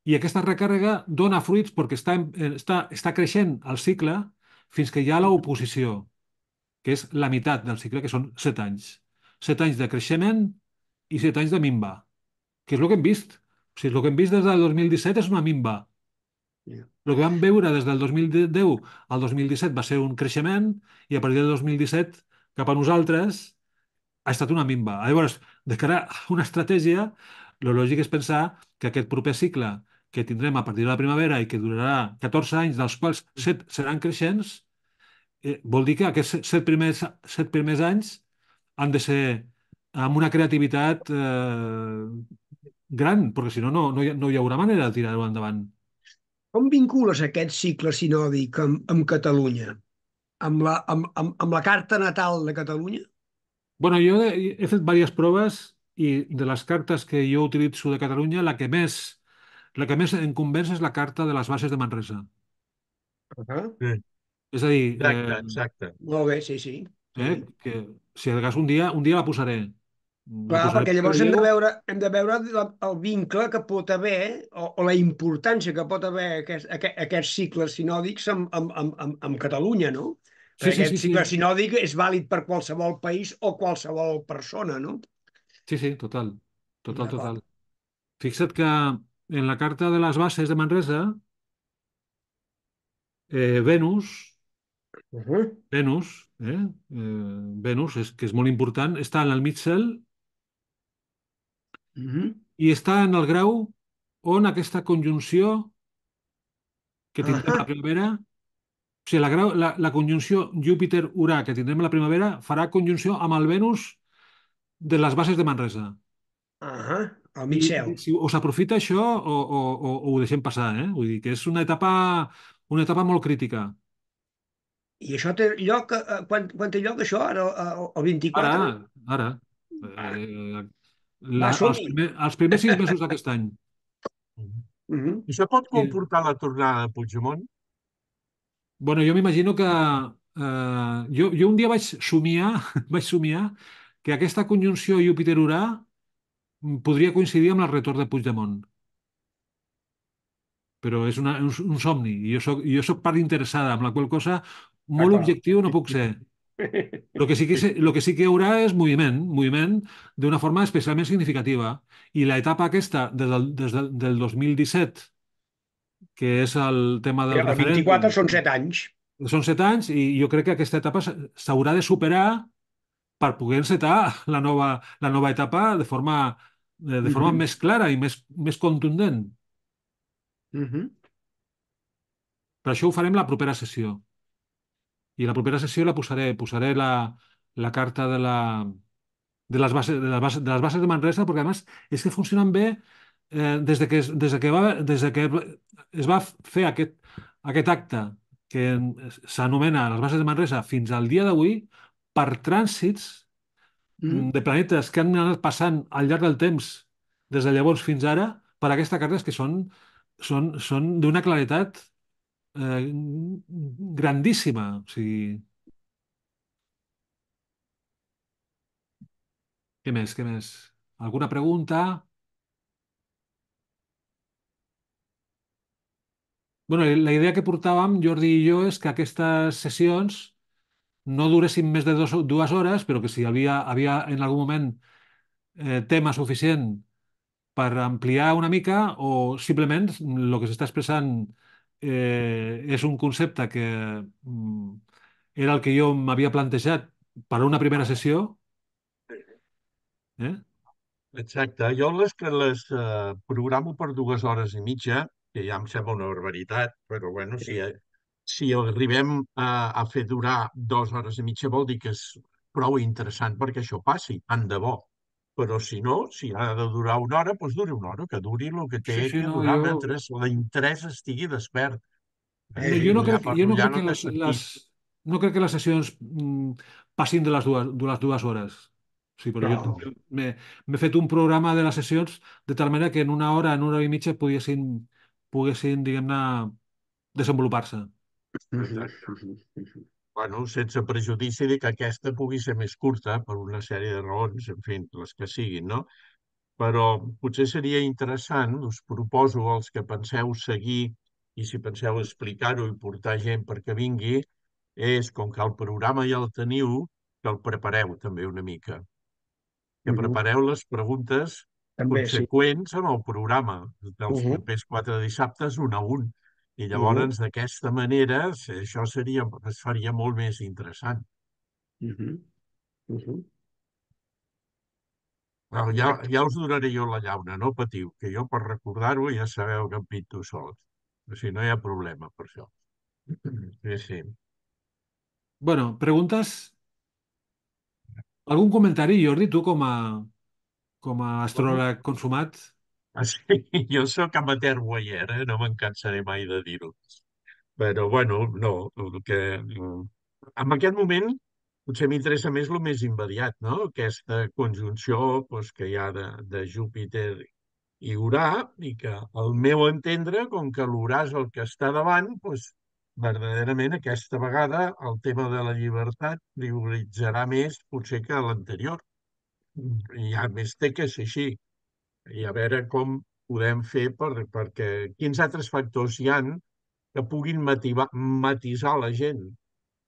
i aquesta recàrrega dona fruits perquè està creixent el cicle fins que hi ha l'oposició, que és la meitat del cicle, que són 7 anys. 7 anys de creixement i 7 anys de minva, que és el que hem vist. O sigui, el que hem vist des del 2017 és una minva. Ja. El que vam veure des del 2010 al 2017 va ser un creixement i a partir del 2017 cap a nosaltres ha estat una minva. Llavors, de cara a una estratègia, el lògic és pensar que aquest proper cicle que tindrem a partir de la primavera i que durarà 14 anys, dels quals 7 seran creixents, vol dir que aquests set primers anys han de ser amb una creativitat gran, perquè si no, no hi haurà manera de tirar-ho endavant. Com vincules aquest cicle sinòdic amb Catalunya? Amb la carta natal de Catalunya? Bueno, jo he fet diverses proves i de les cartes que jo utilitzo de Catalunya, la que més em convenç és la carta de les bases de Manresa. Ah, Sí. És a dir, Exacte, exacte. molt bé, sí, sí. Sí. que si de cas un dia la posaré. La Clar, posaré perquè perquè llavors veieu. hem de veure el vincle que pot haver o la importància que pot haver aquests cicles sinòdics amb Catalunya, no? Sí, Perquè sí, sí, aquest sí. cicle sinòdic és vàlid per qualsevol país o qualsevol persona, no? Sí, sí, total. Total, D'acord. total. Fixa't que en la carta de les bases de Manresa, Venus, Uh-huh. Venus, Venus, que és molt important, està en el mig cel Uh-huh. i està en el grau on aquesta conjunció que tindrem a la Ah, primavera, o sigui, la conjunció Júpiter-Urà que tindrem a la primavera farà conjunció amb el Venus de les bases de Manresa. al I mig cel. si us aprofita això o ho deixem passar, eh? Vull dir que és una etapa molt crítica. I això té lloc, quan té lloc això, ara, el Ara, 24? ara. Ah, Eh, va, els, som-hi. els primers 6 mesos d'aquest any. Mhm. Uh-huh. Això pot I, comportar la tornada de Puigdemont? bueno, jo m'imagino que jo un dia vaig somiar, vaig somiar que aquesta conjunció Júpiter-Urà podria coincidir amb el retorn de Puigdemont. Però és un somni i jo soc part interessada, amb la qual cosa molt D'acord. objectiu no puc ser. El que sí que hi haurà és moviment d'una forma especialment significativa. I l'etapa aquesta des del 2017, que és el tema del El referèndum, 24 són 7 anys. són 7 anys i jo crec que aquesta etapa s'haurà de superar per poder encetar la nova etapa de forma Uh-huh. més clara i més contundent. Uh-huh. Per això ho farem la propera sessió. I la propera sessió posaré la carta de les bases de Manresa, perquè a més és que funcionen bé des de que es va fer aquest acte que s'anomena les bases de Manresa fins al dia d'avui per trànsits Uh-huh. de planetes que han anat passant al llarg del temps des de llavors fins ara per aquesta carta és que són d'una claretat eh, grandíssima. O sigui, què més, què més? Alguna pregunta? Bueno, la idea que portàvem, Jordi i jo, és que aquestes sessions no duressin més de 2 hores, però que si havia en algun moment tema suficient per ampliar una mica o simplement el que s'està expressant és un concepte que era el que jo m'havia plantejat per a una primera sessió. Eh? Exacte. Jo les programo per 2 hores i mitja, que ja em sembla una barbaritat, però bueno, si arribem a fer durar 2 hores i mitja vol dir que és prou interessant perquè això passi, tant de bo. Però si no, si ha de durar 1 hora, doncs duri 1 hora, que duri el que té Sí, sí, que no, durar mentre l'interès estigui despert. no, Si no hi ha jo no parlar crec no que té sentit. no crec que les sessions passin de les dues hores. Sí, però jo No. m'he fet un programa de les sessions de tal manera que en una hora i mitja poguessin diguem-ne, desenvolupar-se. Exacte. Bueno, sense prejudici de que aquesta pugui ser més curta per una sèrie de raons, en fi, les que siguin, no? Però potser seria interessant, us proposo als que penseu seguir i si penseu explicar-ho i portar gent perquè vingui, és com que el programa ja el teniu, que el prepareu també una mica, que Mhm. prepareu les preguntes També, sí. conseqüents amb el programa dels Mhm. propers 4 dissabtes, un a un. I Mhm. llavors, d'aquesta manera, això es faria molt més interessant. Mhm. Mhm. Bueno, Correcte. ja us donaré jo la llauna, no patiu, que jo per recordar-ho ja sabeu que em pinto sols. O sigui, no hi ha problema per això. Sí, sí. Bueno, preguntes? Algun comentari, Jordi, tu com a Bueno, astròleg consumat? sí, jo sóc amateur voyeur, no me'n cansaré mai de dir-ho. Però, bueno, no, en aquest moment potser m'interessa més el més immediat, no? Aquesta conjunció doncs, que hi ha de Júpiter i Urà, i que al meu entendre, com que l'Urà és el que està davant, doncs, verdaderament aquesta vegada el tema de la llibertat prioritzarà més potser que l'anterior. I a més té que ser així. I a veure com podem fer perquè quins altres factors hi han que puguin matisar la gent,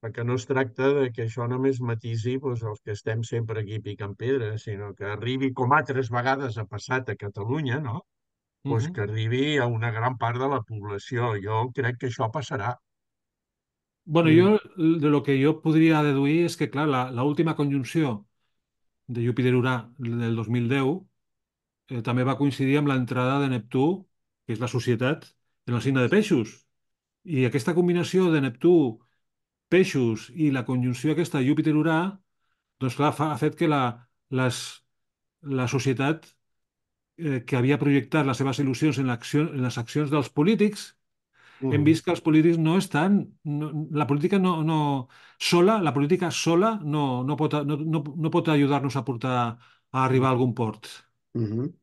perquè no es tracta de que això només matisi doncs, els que estem sempre aquí picant pedra, sinó que arribi, com altres vegades ha passat a Catalunya, no? Doncs Mhm. que arribi a una gran part de la població. Jo crec que això passarà. Bueno, Mm. jo de lo que jo podria deduir és que, clar, la última conjunció de Júpiter-Urà del 2010 també va coincidir amb l'entrada de Neptú, que és la societat, en el signe de Peixos. I aquesta combinació de Neptú, Peixos i la conjunció aquesta Júpiter-Urà, doncs clar, ha fet que la societat que havia projectat les seves il·lusions en les accions dels polítics, hem Mm. vist que els polítics no estan... la política la política sola no pot ajudar-nos a portar a arribar a algun port. Mhm.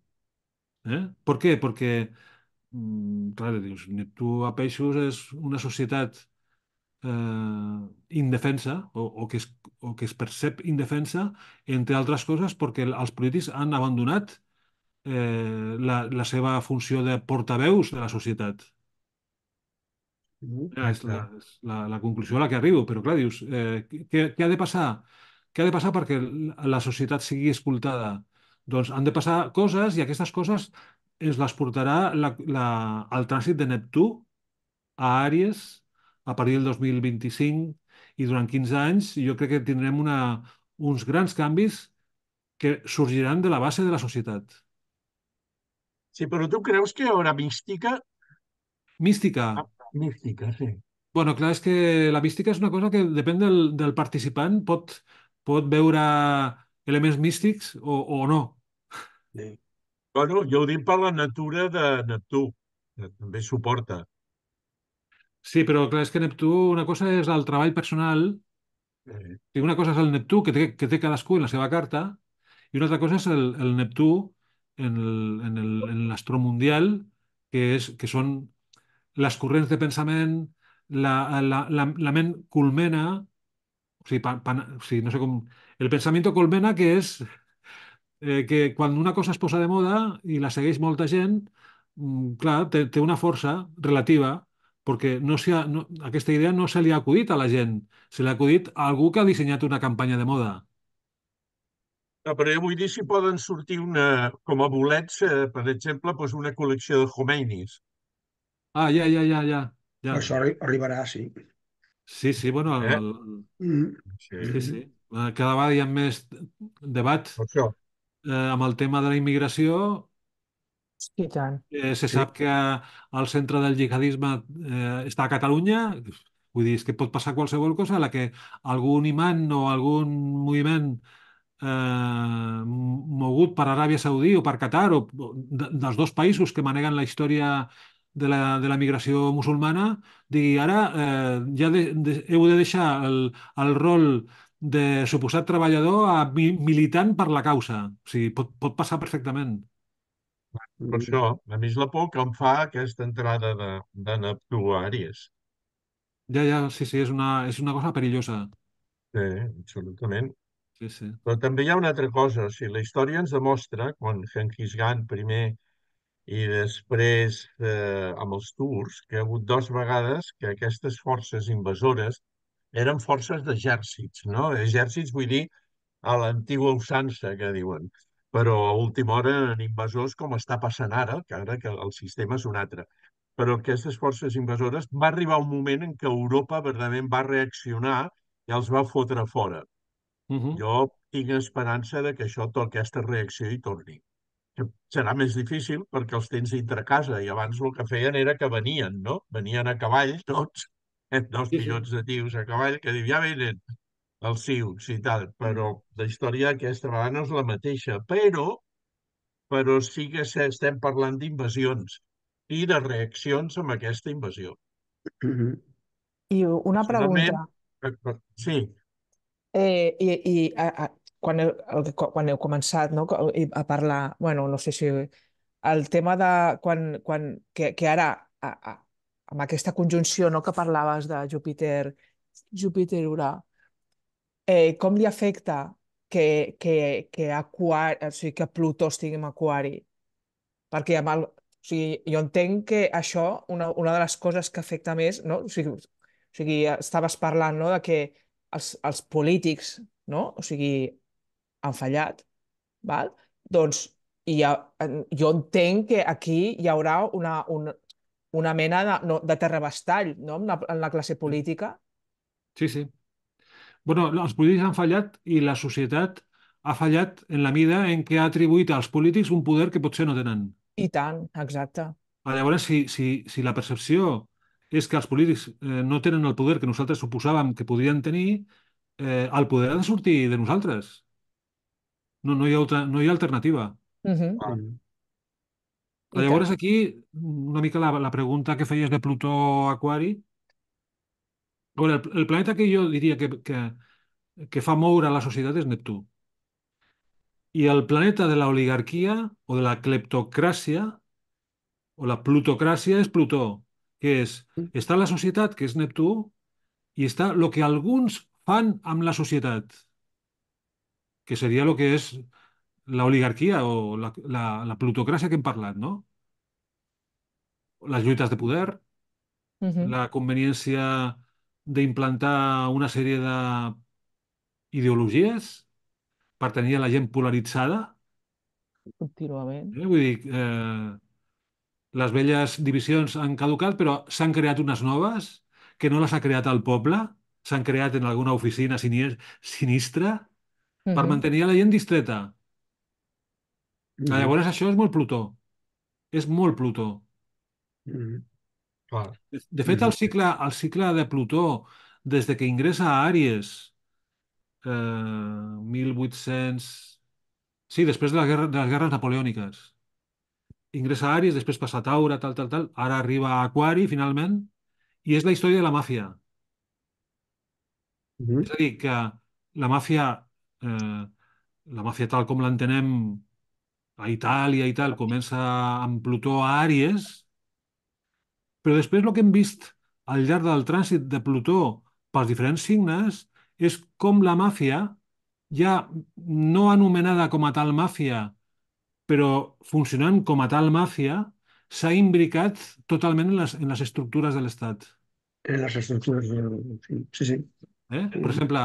Per què? Perquè, clar, dius, Neptú a Peixos és una societat indefensa o que es percep indefensa, entre altres coses, perquè els polítics han abandonat la seva funció de portaveus de la societat. Mhm. És la conclusió a la que arribo, però clar, dius, què ha de passar? Què ha de passar perquè la societat sigui escoltada? Doncs han de passar coses i aquestes coses ens les portarà el trànsit de Neptú a Àries a partir del 2025 i durant 15 anys jo crec que tindrem uns grans canvis que sorgiran de la base de la societat. Sí, però tu creus que hi haurà mística? Mística. Ah, mística, sí. Bueno, clar, és que la mística és una cosa que depèn del participant, pot veure elements místics o no. Sí. Bueno, jo ho dic per la natura de Neptú, que també suporta. Sí, però clar, és que Neptú, una cosa és el treball personal, Eh, i una cosa és el Neptú que té cadascú en la seva carta, i una altra cosa és el Neptú en l'astro mundial, que són les corrents de pensament, la ment culmena, o sigui, o sigui, no sé com, el pensamiento colmena, que és que quan una cosa es posa de moda i la segueix molta gent, clar, té una força relativa, perquè aquesta idea no se li ha acudit a la gent, se li ha acudit a algú que ha dissenyat una campanya de moda. No, però jo vull dir si poden sortir com a bolets, per exemple, doncs una col·lecció de Khomeinis. Ah, ja. Això arribarà, sí. Sí, sí, bueno, Eh? Mm. sí, sí. Mm. Cada vegada hi ha més debat Per això. amb el tema de la immigració. I tant. Se Sí. sap que el centre del jihadisme està a Catalunya. Vull dir, és que pot passar qualsevol cosa a la que algun imant o algun moviment mogut per Aràbia Saudí o per Qatar o dels dos països que maneguen la història de la migració musulmana, digui ara ja heu de deixar el rol de suposat treballador a militant per la causa. O sigui, pot passar perfectament. Per Mm. això, a mi és la por que em fa aquesta entrada de Neptú a Àries. Sí, sí, és una cosa perillosa. Sí, absolutament. Sí, sí. Però també hi ha una altra cosa. O sigui, la història ens demostra, quan Genghis Khan primer i després amb els turcs, que hi ha hagut dues vegades que aquestes forces invasores eren forces d'exèrcits, no? Exèrcits vull dir a l'antigua usança, que diuen. Però a última hora eren invasors com està passant ara, que ara que el sistema és un altre. Però aquestes forces invasores va arribar un moment en què Europa verdaderament va reaccionar i els va fotre fora. Mhm. Jo tinc esperança de que aquesta reacció hi torni. Que serà més difícil perquè els tens dintre casa i abans el que feien era que venien, no? Venien a cavall tots, dos Sí, sí. milions de tios a cavall que diuen, ja venen els cius i tal, però la història aquesta vegada no és la mateixa, però sí que estem parlant d'invasions i de reaccions amb aquesta invasió. Mm. I una Precisament, pregunta. sí, Quan heu començat, no, a parlar, bueno, no sé si el tema de que ara amb aquesta conjunció, no, que parlaves de Júpiter-Urà, com li afecta o sigui, que Plutó estigui en Aquari? Perquè o sigui, jo entenc que això, una de les coses que afecta més, no? O sigui, estaves parlant, no, de que els polítics, no? O sigui, han fallat, val? Doncs jo entenc que aquí hi haurà una mena de, no, de terrabastall, no? En la classe política. Sí, sí. Bueno, els polítics han fallat i la societat ha fallat en la mida en què ha atribuït als polítics un poder que potser no tenen. I tant, exacte. Llavors, si la percepció és que els polítics no tenen el poder que nosaltres suposàvem que podrien tenir, el poder ha de sortir de nosaltres. No hi ha alternativa. Mhm. Mm. I Llavors, tant. aquí, una mica la pregunta que feies de Plutó Aquari. A veure, el planeta que jo diria que fa moure la societat és Neptú. I el planeta de l'oligarquia o de la cleptocràcia o la plutocràcia és Plutó, que està la societat, que és Neptú, i està el que alguns fan amb la societat, que seria el que és l'oligarquia o la plutocràcia que hem parlat, no? Les lluites de poder, Mhm. la conveniència d'implantar una sèrie d'ideologies per tenir a la gent polaritzada. Contínuament. Vull dir, les velles divisions han caducat, però s'han creat unes noves que no les ha creat el poble, s'han creat en alguna oficina sinistra per Mhm. mantenir a la gent distreta. Mm. Llavors això és molt Plutó, és molt Plutó. Mm. clar. De fet, el cicle de Plutó, des de que ingressa a Àries, 1800... Sí, després de les guerres napoleòniques. Ingressa a Àries, després passa a Taure, tal, ara arriba a Aquari, finalment, i és la història de la màfia. Mm. És a dir, que la màfia, eh, la màfia tal com l'entenem a Itàlia i tal, comença amb Plutó a Àries, però després el que hem vist al llarg del trànsit de Plutó pels diferents signes és com la màfia, ja no anomenada com a tal màfia, però funcionant com a tal màfia, s'ha imbricat totalment en les estructures de l'Estat. En les estructures. Sí, sí. Per exemple,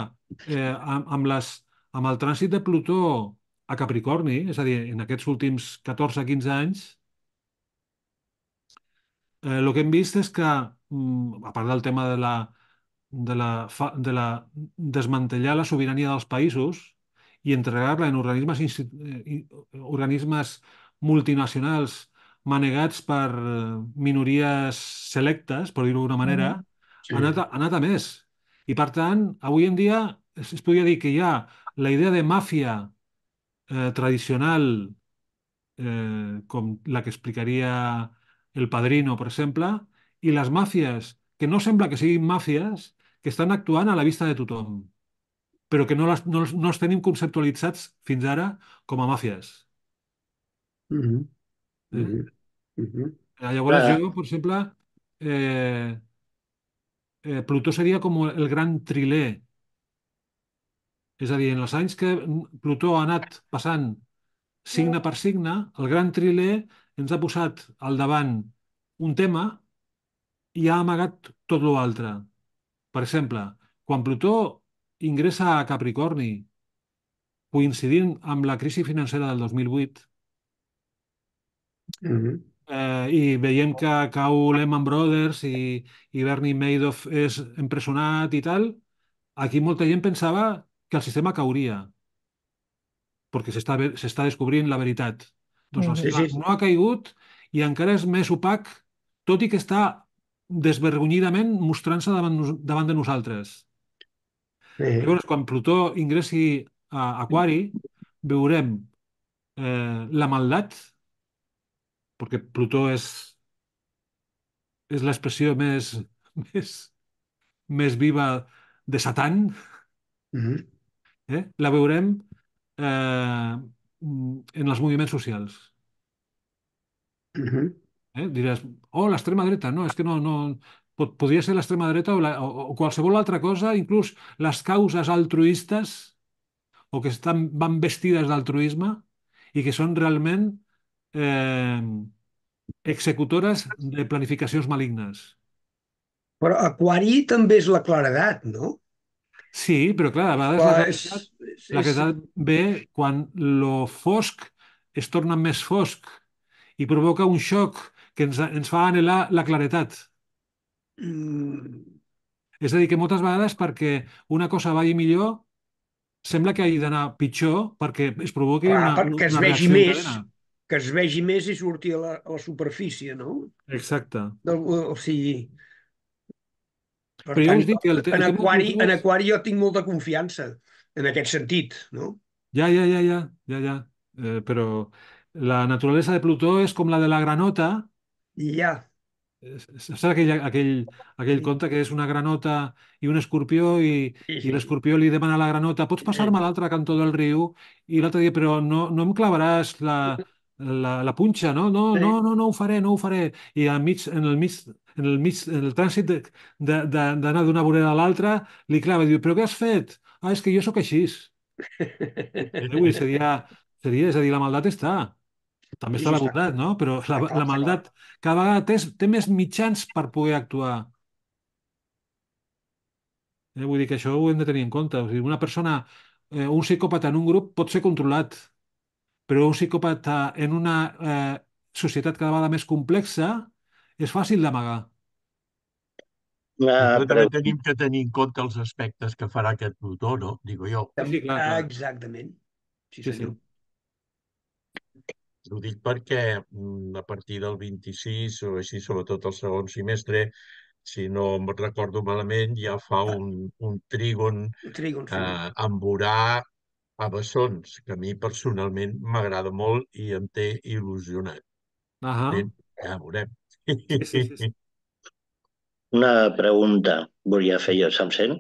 amb el trànsit de Plutó a Capricorni, és a dir, en aquests últims 14-15 anys, el que hem vist és que, a part del tema de la desmantellar la sobirania dels països i entregar-la en organismes multinacionals manegats per minories selectes, per dir-ho d'alguna manera, Sí. ha anat a més. I per tant, avui en dia es podria dir que hi ha la idea de màfia tradicional, com la que explicaria El Padrino, per exemple, i les màfies, que no sembla que siguin màfies, que estan actuant a la vista de tothom, però que no els tenim conceptualitzats fins ara com a màfies. Mhm, Eh? mhm, mhm. Llavors Clar, jo, per exemple, eh, Plutó seria com el gran triler. És a dir, en els anys que Plutó ha anat passant signe per signe, el gran triler ens ha posat al davant un tema i ha amagat tot l'altre. Per exemple, quan Plutó ingressa a Capricorni, coincidint amb la crisi financera del 2008, Mhm. i veiem que cau Lehman Brothers i Bernie Madoff és empresonat i tal, aquí molta gent pensava que el sistema cauria, perquè s'està descobrint la veritat. Doncs el Mhm. Sí, sistema sí, sí. no ha caigut i encara és més opac, tot i que està desvergonyidament mostrant-se davant de nosaltres. Llavors, quan Plutó ingressi a Aquari, veurem la maldat, perquè Plutó és l'expressió més, més viva de Satan, Mhm, la veurem en els moviments socials. mhm. Diràs, oh, l'extrema dreta. No, és que no. Podria ser l'extrema dreta o qualsevol altra cosa, inclús les causes altruistes o que van vestides d'altruisme i que són realment eh, executores de planificacions malignes. Però Aquari també és la claredat, no? Sí, però clar, a vegades Clar, és, la és, claredat ve quan lo fosc es torna més fosc i provoca un xoc que ens fa anhelar la claretat. mm, És a dir, que moltes vegades perquè una cosa vagi millor, sembla que hagi d'anar pitjor perquè es provoqui clar, una, perquè es una vegi reacció en més, cadena. que es vegi més i surti a la superfície, no? Exacte. O sigui, per Però jo tant, us dic que el tema de Plutó En és... Aquari jo tinc molta confiança en aquest sentit, no? Ja, ja, ja, ja, ja, ja. Però la naturalesa de Plutó és com la de la granota. I ja, Saps aquell conte que és una granota i un escorpió sí, i sí. l'escorpió li demana a la granota pots passar-me a l'altre cantó del riu? I l'altre dia, però no em clavaràs la punxa, no? No, no, no, no ho faré, no ho faré. I en el trànsit d'anar d'una vorera a l'altra, li clava i diu, però què has fet? Ah, és que jo sóc així. Vull dir, és a dir, la maldat està. També està Sí, la bondat, no? Però està clar, la està clar. maldat cada vegada té més mitjans per poder actuar. Vull dir que això ho hem de tenir en compte. O sigui, una persona, un psicòpata en un grup pot ser controlat, però un psicòpata en una societat cada vegada més complexa és fàcil d'amagar. una Però també pregunta. tenim que tenir en compte els aspectes que farà aquest Plutó, no? Digo jo. Sí, sí, clar, clar. Exactament. Sí, Sí, sí. senyor. Ho dic perquè a partir del 26 o així, sobretot el segon semestre, si no em recordo malament, ja fa un trígon Trígon, sí. amb Urà a Bessons, que a mi personalment m'agrada molt i em té il·lusionat. Ahà. Bé, ja veurem. Sí, sí, sí, sí. Una pregunta volia fer jo, se'm sent?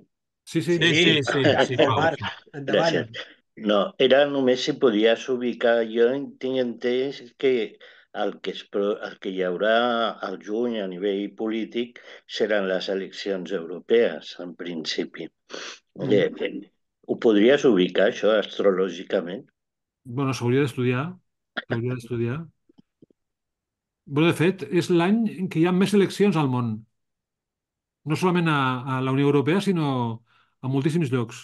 Sí, sí. Sí, sí, Sí, sí, i tant, sí, Pol Pau. Marc, endavant. Gràcies. No, era només si podies ubicar. Jo tinc entès que el que hi haurà al juny a nivell polític seran les eleccions europees, en principi. Ho podries ubicar, això, astrològicament? Bueno, s'hauria d'estudiar. S'hauria d'estudiar. Bueno, de fet, és l'any en què hi ha més eleccions al món. No solament a la Unió Europea, sinó a moltíssims llocs.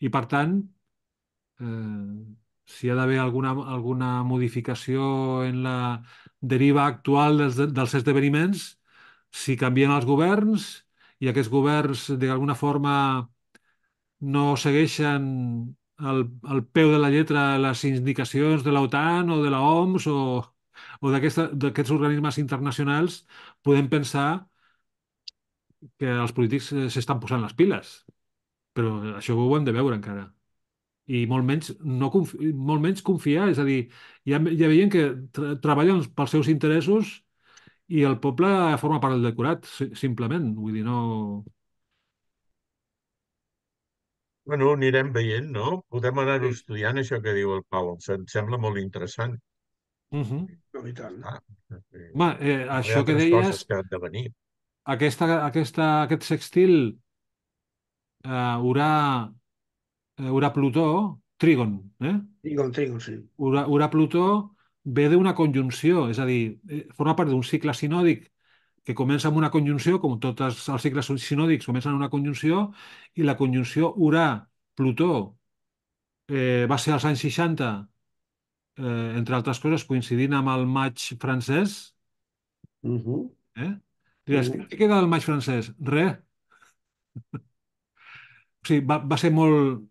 I, per tant, si hi ha d'haver alguna modificació en la deriva actual dels esdeveniments, si canvien els governs i aquests governs d'alguna forma no segueixen al peu de la lletra les indicacions de l'OTAN o de la OMS o d'aquests organismes internacionals, podem pensar que els polítics s'estan posant les piles. Però això ho hem de veure encara. I molt menys, molt menys confiar, és a dir, ja veiem que treballen pels seus interessos i el poble forma part del decorat, simplement. Vull dir, no... Bueno, ho anirem veient, no? Podem anar-ho Sí. estudiant, això que diu el Pau. Em sembla molt interessant. Mhm. No, i tant. Ah, Home, hi ha això que altres deies, coses que han de venir. aquest sextil Urà, Urà-Plutó, trígon, Trigon, sí. Urà-Plutó ve d'una conjunció, és a dir, forma part d'un cicle sinòdic que comença amb una conjunció, com tots els cicles sinòdics comencen amb una conjunció, i la conjunció Urà-Plutó va ser als anys 60, entre altres coses, coincidint amb el maig francès. Mhm. Eh? Diràs, què queda del maig francès? Res. O sigui, va ser molt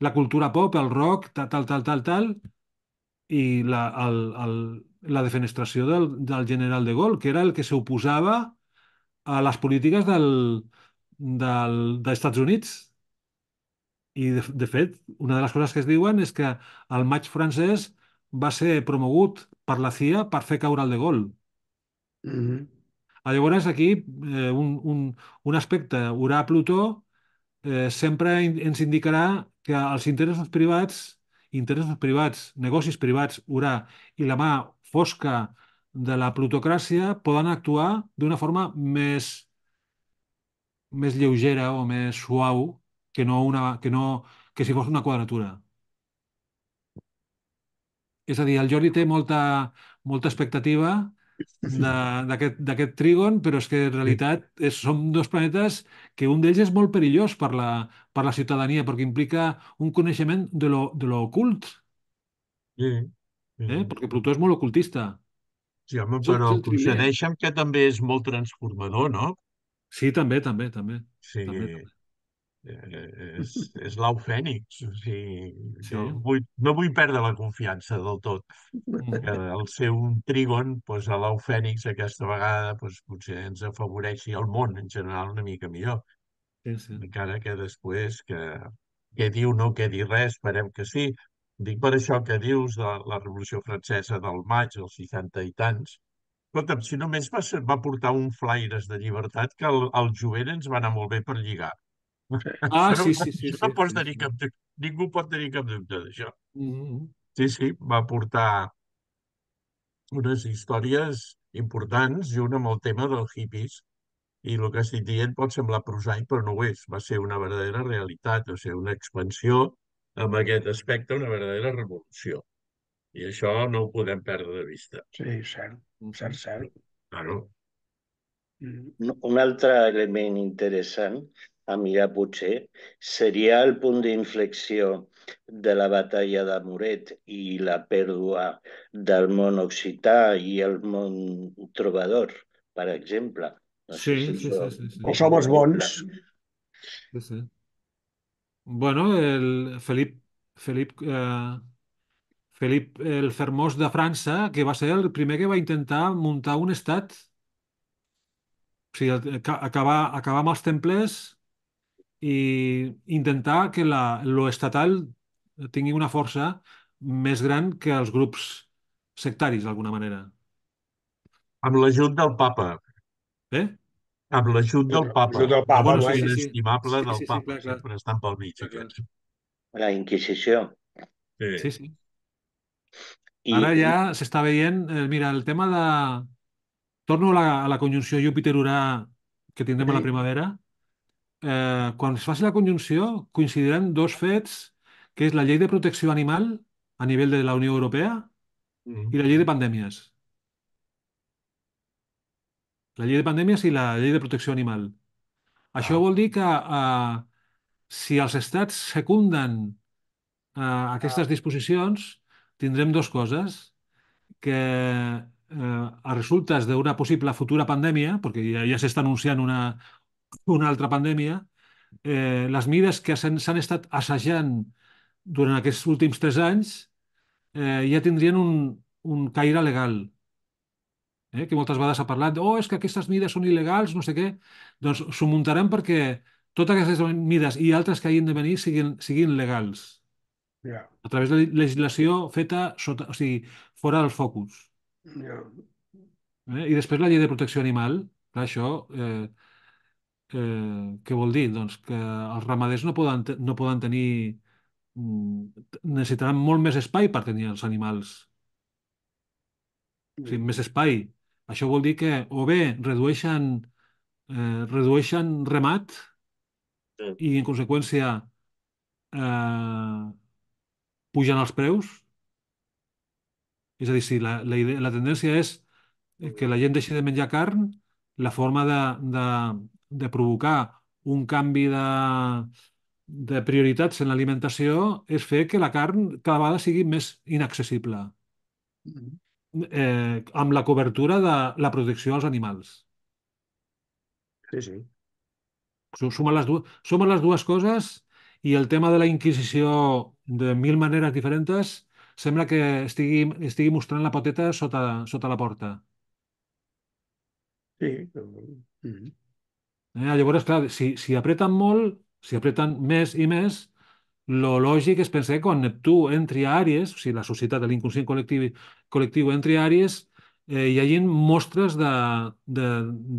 la cultura pop, el rock, tal, i la defenestració del general de Gaulle, que era el que s'oposava a les polítiques dels Estats Units. I, de fet, una de les coses que es diuen és que el maig francès va ser promogut per la CIA per fer caure el de Gaulle. Mhm. Llavors, aquí, un aspecte, Urà-Plutó, sempre ens indicarà que els interessos privats, negocis privats, Urà, i la mà fosca de la plutocràcia poden actuar d'una forma més lleugera o més suau que si fos una quadratura. És a dir, el Jordi té molta expectativa d'aquest trígon, però és que en realitat són dos planetes que un d'ells és molt perillós per la ciutadania, perquè implica un coneixement de lo ocult, Sí, sí. perquè Plutó és molt ocultista. Sí, home, És però el primer. coincideixen que també és molt transformador, no? Sí, també. O sigui, També. és l'au fènix. O sigui, Sí. no vull perdre la confiança del tot. Que Mm. al ser un trígon, doncs, a l'au fènix aquesta vegada doncs, potser ens afavoreixi el món en general una mica millor. Sí, sí. Encara que després que quedi o no quedi res, esperem que sí. Dic per això que dius de la Revolució Francesa del maig, dels 60 i tants. Escolta'm, si només va portar un flaires de llibertat que el jovent ens va anar molt bé per lligar. Ah, Això no, sí, sí, sí, això sí, no pots sí, tenir sí. cap dubte. Ningú pot tenir cap dubte d'això. Mm. Sí, sí, va portar unes històries importants junt amb el tema dels hippies. I el que estic dient pot semblar prosaic, però no ho és. Va ser una verdadera realitat, va ser una expansió amb aquest aspecte, una verdadera revolució. I això no ho podem perdre de vista. Sí, cert, Mhm. cert. Claro. Mhm. Un altre element interessant a mirar potser seria el punt d'inflexió de la batalla de Muret i la pèrdua del món occità i el món trobador, per exemple. No sé Sí, si sí, això... sí, sí, sí. Els homes bons. Sí, sí. Bueno, Felip el Fermós de França, que va ser el primer que va intentar muntar un estat, o sigui, acabar amb els templers i intentar que lo estatal tingui una força més gran que els grups sectaris, d'alguna manera. Amb l'ajut del papa. Eh? Amb l'ajut del papa. Ajuda el Ah, papa, bueno, sí, home. sí, sí. Inestimable Sí, del sí, sí, papa. clar. Sempre estan pel mig, Clar, clar. aquests. La Inquisició. Sí. Sí, sí. I Ara ja s'està veient, mira, el tema de... Torno a la conjunció Júpiter-Urà que tindrem a la Sí. primavera. Quan es faci la conjunció, coincidiran dos fets, que és la llei de protecció animal a nivell de la Unió Europea Mm. i la llei de pandèmies. La llei de pandèmies i la llei de protecció animal. Això Ah, vol dir que si els estats secunden aquestes disposicions, tindrem dues coses, que a resultes d'una possible futura pandèmia, perquè ja s'està anunciant una altra pandèmia, les mides que s'han estat assajant durant aquests últims 3 anys ja tindrien un caire legal, que moltes vegades s'ha parlat, oh, és que aquestes mides són il·legals, no sé què. Doncs s'ho muntaran perquè totes aquestes mides i altres que hagin de venir siguin legals, Ja, a través de legislació feta o sigui, fora del focus. ja. I després la llei de protecció animal, clar, això què vol dir? Doncs que els ramaders no poden tenir... necessitaran molt més espai per tenir els animals. O sigui, més espai. Això vol dir que o bé redueixen remat sí. i, en conseqüència, eh, pugen els preus. És a dir, si la tendència és que la gent deixi de menjar carn, la forma de provocar un canvi de prioritats en l'alimentació és fer que la carn cada vegada sigui més inaccessible, amb la cobertura de la protecció als animals. Sí, sí. Sumen les dues coses i el tema de la Inquisició de mil maneres diferents sembla que estigui mostrant la poteta sota la porta. Sí. Mhm. Llavors, clar, si apreten molt, si apreten més i més, lo lògic és pensar que quan Neptú entri a Àries, o sigui, la societat de l'inconscient col·lectiu entri a Àries, hi hagin mostres de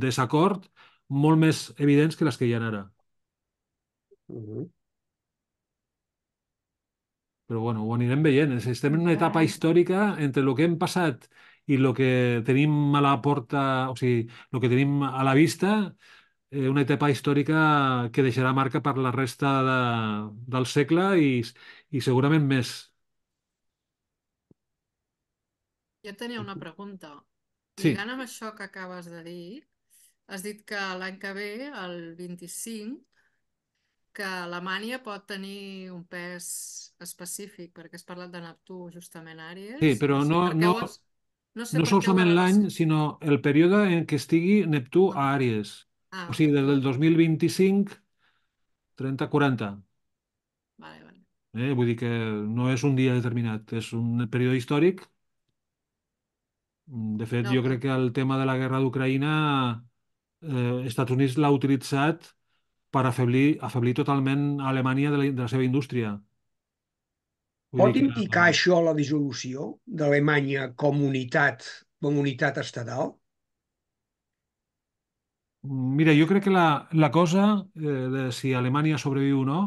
desacord molt més evidents que les que hi ha ara. Mhm. Però bueno, ho anirem veient. Estem en una etapa històrica entre el que hem passat i el que tenim a la porta, o sigui, el que tenim a la vista, una etapa històrica que deixarà marca per la resta del segle i segurament més. Jo tenia una pregunta. Sí, Lligant amb això que acabes de dir, has dit que l'any que ve, el 25, que Alemanya pot tenir un pes específic, perquè has parlat de Neptú justament a sí, Àries. però No sé per què no sé no per què ho he solament l'any, relacionat. sinó el període en què estigui Neptú a Ah, Àries. O ok, sigui, des del 2025, 30, 40. vale, vale. Vull dir que no és un dia determinat, és un període històric. De fet, No, jo crec que el tema de la guerra d'Ucraïna, Estats Units l'ha utilitzat per afeblir totalment Alemanya de la seva indústria. Vull dir Pot que, implicar això la dissolució d'Alemanya com unitat estatal? mira, jo crec que la cosa de si Alemanya sobreviu o no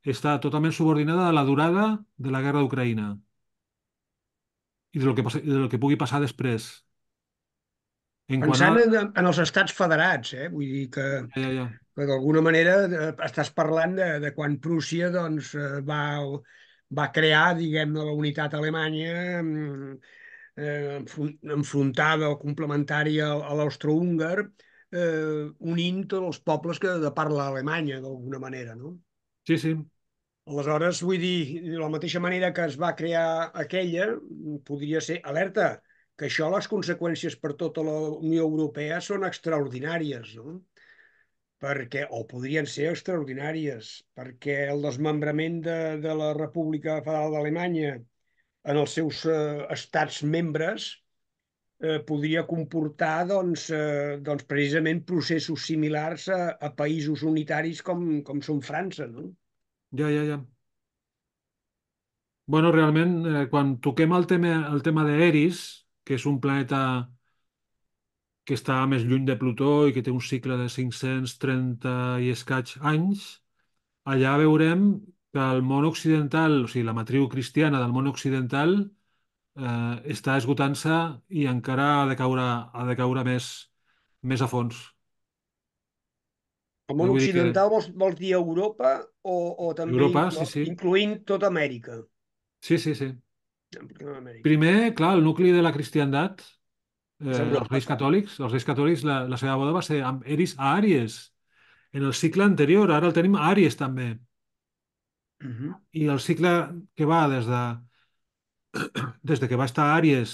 està totalment subordinada a la durada de la guerra d'Ucraïna i del que pugui passar després. En quant a... Pensant en els estats federats, vull dir Ja, ja, ja. que d'alguna manera estàs parlant de quan Prússia doncs, va crear, diguem-ne, la unitat alemanya enfrontada o complementària a l'austro-húngar, unint tots els pobles que de parla alemanya, d'alguna manera, no? Sí, sí. Aleshores, vull dir, de la mateixa manera que es va crear aquella, podria ser alerta, que això les conseqüències per tota la Unió Europea són extraordinàries, no? Perquè, o podrien ser extraordinàries, perquè el desmembrament de la República Federal d'Alemanya en els seus estats membres podria comportar doncs precisament processos similars a països unitaris com són França, no? Ja, ja, ja. Bueno, realment, quan toquem el tema d'Eris, que és un planeta que està més lluny de Plutó i que té un cicle de 530 i escaig anys, allà veurem que el món occidental, o sigui, la matriu cristiana del món occidental, està esgotant-se i encara ha de caure més a fons. El món Vull dir que occidental vols dir Europa o també Europa, sí, sí. incloent tota Amèrica? Sí, sí, sí. Amèrica. Primer, clar, el nucli de la cristiandat, És Europa, clar. els reis catòlics, la seva boda va ser amb Eris a Àries, en el cicle anterior, ara el tenim a Àries també. Mhm. I el cicle que va des de que va estar a Àries,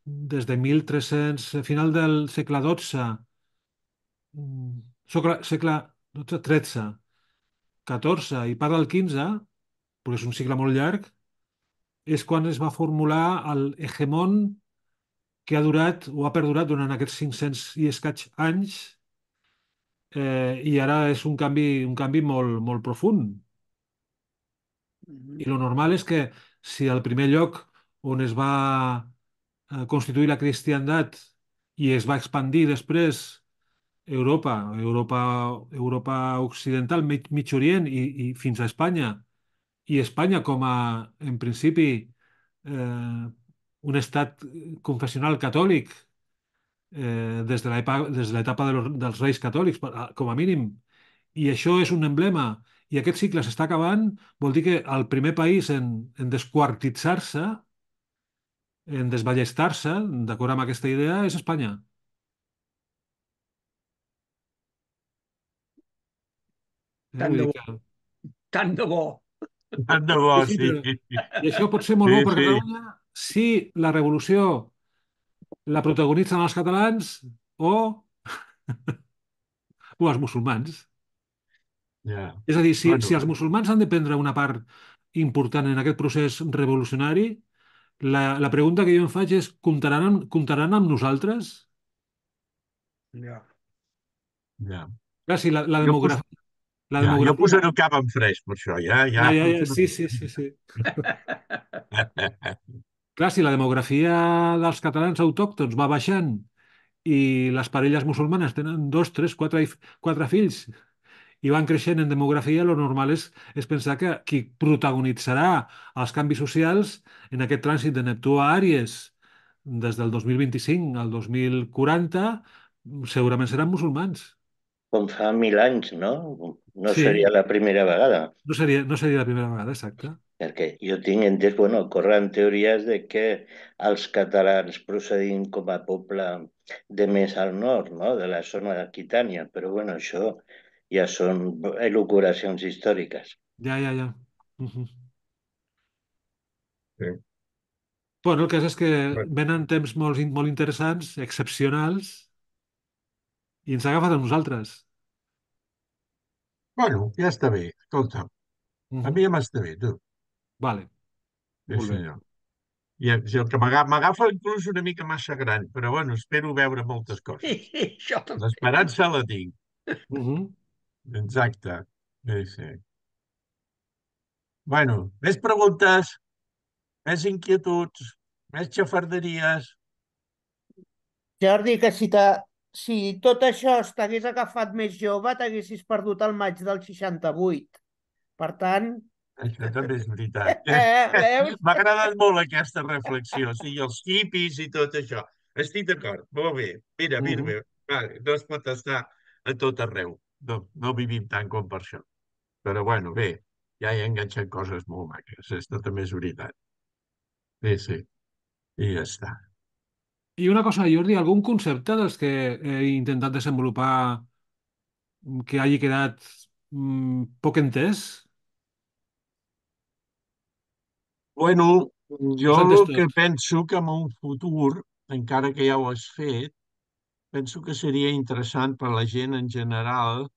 des de 1300, final del segle XII, segle XII, XIII, XIV i part del XV, perquè és un cicle molt llarg, és quan es va formular el hegemon que ha durat o ha perdurat durant aquests 500 i escaig anys, i ara és un canvi molt, molt profund. Mhm. I lo normal és que si el primer lloc on es va constituir la cristiandat i es va expandir després Europa, Europa occidental, Mig Orient i fins a Espanya, i Espanya com a, en principi, un estat confessional catòlic des de l'etapa dels reis catòlics, com a mínim, i això és un emblema, i aquest cicle s'està acabant, vol dir que el primer país en desquartitzar-se, en desballestar-se, d'acord amb aquesta idea, és Espanya. Tant Vull de dir bo, que... tant de bo. Tant de bo, Sí, sí, sí. però... I això pot ser molt Sí, bo per sí. Catalunya si la revolució la protagonitzen els catalans o, o els musulmans. Ja. És a dir, Bueno, si els musulmans han de prendre una part important en aquest procés revolucionari, la pregunta que jo em faig és, comptaran amb nosaltres? Ja. ja. Clar, si Jo, pos, la jo demografia... posaré el cap en fresc, per això, ja, Ja, ja. ja, ja, sí, sí, sí, sí. Clar, si la demografia dels catalans autòctons va baixant i les parelles musulmanes tenen dos, tres, quatre fills i van creixent en demografia, lo normal és pensar que qui protagonitzarà els canvis socials en aquest trànsit de Neptú a Àries des del 2025 al 2040 segurament seran musulmans. Com fa 1000 anys, no? No Sí, seria la primera vegada. no seria la primera vegada, exacte. Perquè jo tinc entès, bueno, corren teories de que els catalans procedim com a poble de més al nord, no?, de la zona d'Aquitània, però bueno, això ja són elucubracions històriques. Ja, ja, ja. Mhm. Sí. Bueno, el cas és que Bé, venen temps molt interessants, excepcionals, i ens ha agafat a nosaltres. bueno, ja està bé. Escolta, a mi Mhm. ja m'està bé, tu. Vale, Sí, molt bé. senyor. I si el que m'agafa inclús una mica massa gran, però bueno, espero veure moltes coses. Això també. L'esperança la tinc. Mhm. Exacte. Sí, sí. Bueno, més preguntes, més inquietuds, més xafarderies. Jordi, que si tot això t'hagués agafat més jove, t'haguessis perdut el maig del 68. Per tant, Això també és veritat. veus? M'ha agradat molt aquesta reflexió. Sí, els hippies i tot això. Estic d'acord. Molt bé. Mira, Mhm. mira, vale, no es pot estar a tot arreu. No, no vivim tant com per això. Però bueno, bé, ja hi enganxen coses molt maques. Això també és veritat. Sí, sí. I ja està. I una cosa, Jordi, algun concepte dels que he intentat desenvolupar que hagi quedat poc entès? Bueno, Ho jo has entès el que tot? penso que en un futur, encara que ja ho has fet, penso que seria interessant per a la gent en general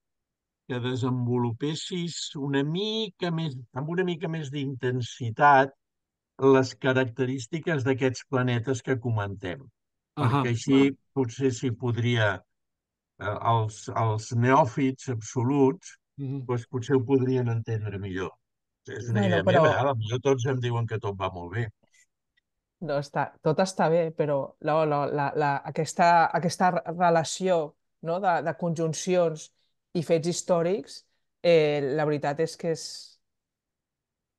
que desenvolupessis una mica més, amb una mica més d'intensitat les característiques d'aquests planetes que comentem, perquè Ahà. així potser s'hi podria, els neòfits absoluts, Mhm. doncs potser ho podrien entendre millor. És una Bueno, idea meva, però potser tots em diuen que tot va molt bé. no, tot està bé, però aquesta relació, no, de conjuncions i fets històrics, la veritat és que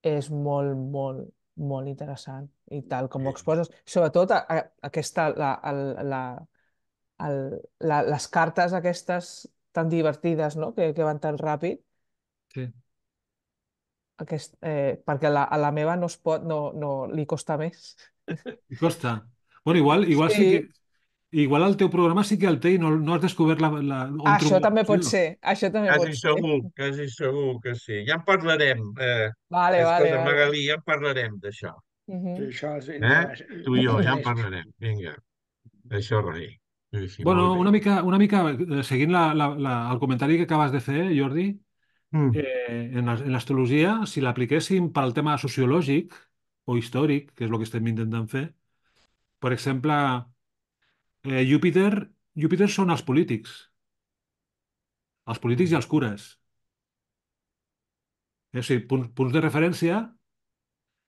és molt, molt, molt interessant. I tal com ho exposes, sobretot aquesta, les cartes aquestes tan divertides, no? Que van tan ràpid, Sí. perquè a la meva no es pot, no li costa més. I costa. Bueno, igual sí que... Sí, Igual el teu programa sí que el té i no has descobert on això trobar també pot l'opció. ser, això també pot ser. Quasi segur que sí. Ja en parlarem. Vale, vale, Escolta, vale. Magalí, ja en parlarem d'això. Sí, Mhm. això és Eh? Tu i jo ja en interès. parlarem. Vinga, això res. Sí, sí, molt Bueno, bé. una mica seguint el comentari que acabes de fer, Jordi, Mm, en l'astrologia, si l'apliquéssim per al tema sociològic o històric, que és el que estem intentant fer, per exemple, Júpiter són els polítics i els cures. O sigui, punts de referència,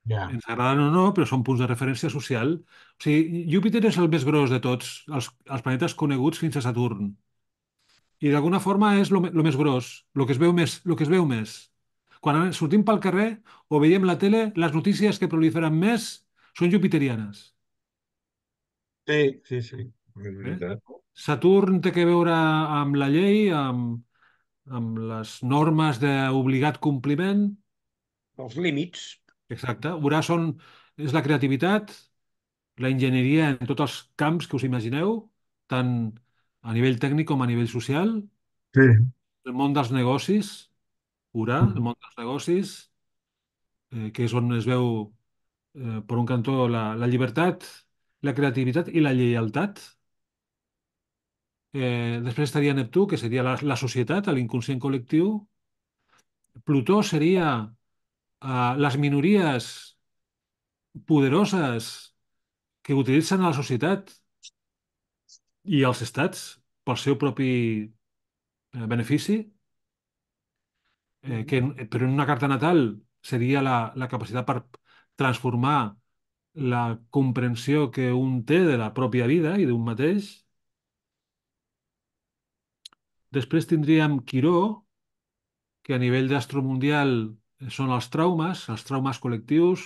ja. ens agraden o no, però són punts de referència social. O sigui, Júpiter és el més gros de tots els planetes coneguts fins a Saturn. I d'alguna forma és lo més gros, el que es veu més, lo que es veu més. Quan sortim pel carrer o veiem la tele, les notícies que proliferen més són jupiterianes. Sí, sí, sí, és Eh? veritat. Saturn té que veure amb la llei, amb les normes d'obligat compliment. Els límits. Exacte. Urà és la creativitat, la enginyeria en tots els camps que us imagineu, tant a nivell tècnic com a nivell social, Sí. el món dels negocis, Urà, el Mhm. món dels negocis, que és on es veu, per un cantó, la llibertat, la creativitat i la lleialtat. Després estaria Neptú, que seria la societat, l'inconscient col·lectiu. Plutó seria les minories poderoses que utilitzen a la societat i els estats pel seu propi benefici, però en una carta natal seria la capacitat per transformar la comprensió que un té de la pròpia vida i d'un mateix. Després tindríem Quiró, que a nivell d'astromundial són els traumes col·lectius,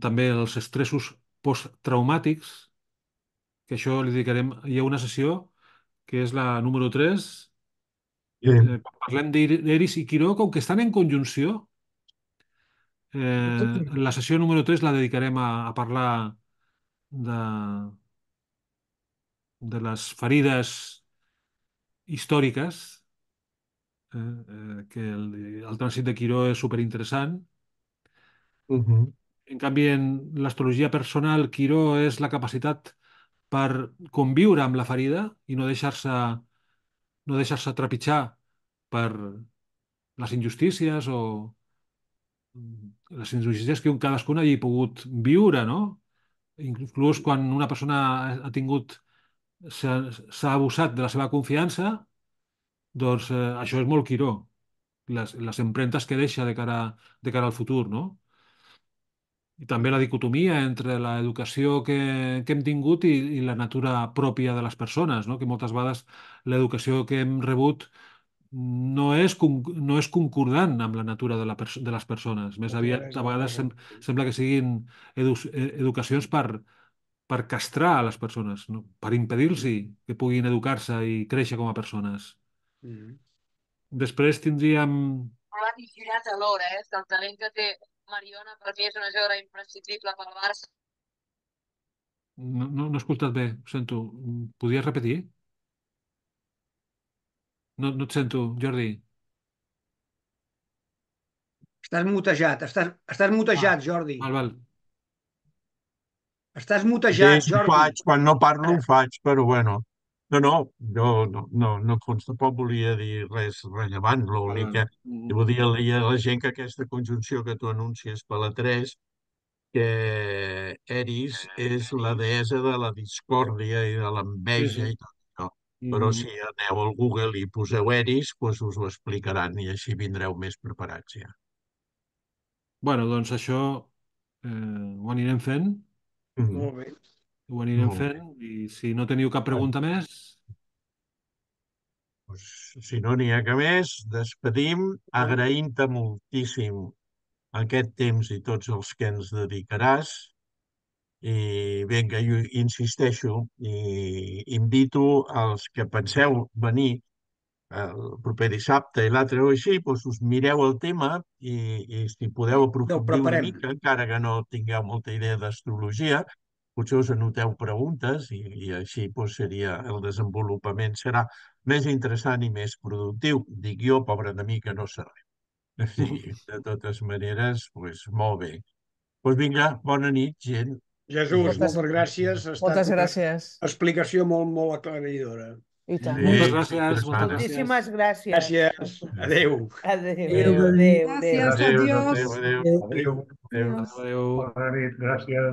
també els estressos posttraumàtics, que això li dedicarem, hi ha una sessió que és la número 3. Sí. Quan parlem d'Eris i Quiró, com que estan en conjunció, la sessió número 3 la dedicarem a parlar de, de les ferides històriques, que el trànsit de Quiró és superinteressant. Mhm. En canvi, en l'astrologia personal, Quiró és la capacitat per conviure amb la ferida i no deixar-se trepitjar per les injustícies o les injustícies que cadascun hagi pogut viure, no? Inclús quan una persona ha tingut, s'ha abusat de la seva confiança, doncs això és molt Quiró, les empremtes que deixa de cara al futur, no? I també la dicotomia entre l'educació que hem tingut i la natura pròpia de les persones, no? Que moltes vegades l'educació que hem rebut no és concordant amb la natura de les persones. Més No té aviat, res a a vegades, veure. sembla que siguin educacions per castrar a les persones, no? Per impedir-los que puguin educar-se i créixer com a persones. Mhm. Després tindríem... L'ha girat a l'hora, que el talent que té Mariona per mi és una jugadora imprescindible pel Barça. No he escoltat bé, ho sento. Podries repetir? No et sento, Jordi. Estàs mutejat, estàs Ah, mutejat, Jordi. val. Estàs Sí, mutejat, sí Jordi. faig, quan no parlo Ara. ho faig, però bueno. No, no, jo no tampoc volia dir res rellevant, l'únic Val. que volia dir a la gent que aquesta conjunció que tu anuncies per la 3, que Eris és la deessa de la discòrdia i de Sí, l'enveja sí. i tot això. Però Mhm. si aneu al Google i poseu Eris, doncs us ho explicaran i així vindreu més preparats ja. Bueno, doncs això ho anirem fent, Mm, Molt bé. ho anirem molt fent bé. i si no teniu cap Bueno, pregunta més, doncs, si no n'hi ha que més, despedim No? agraint-te moltíssim aquest temps i tots els que ens dedicaràs. I vinga, jo insisteixo i invito als que penseu venir el proper dissabte i l'altre o així, doncs us mireu el tema i si podeu aprofundir una mica, encara que no tingueu molta idea d'astrologia, potser us anoteu preguntes i així doncs, seria el desenvolupament serà més interessant i més productiu. Dic jo, pobre de mi, que no sé res. De totes maneres, doncs, molt bé. Doncs vinga, bona nit, gent. Jesús, moltes gràcies. Ha estat Moltes gràcies. una explicació molt aclaridora. I tant. Moltes gràcies. Moltíssimes gràcies. Gràcies. Adéu. Adéu. Gràcies, adiós. Adéu. Adéu. Gràcies.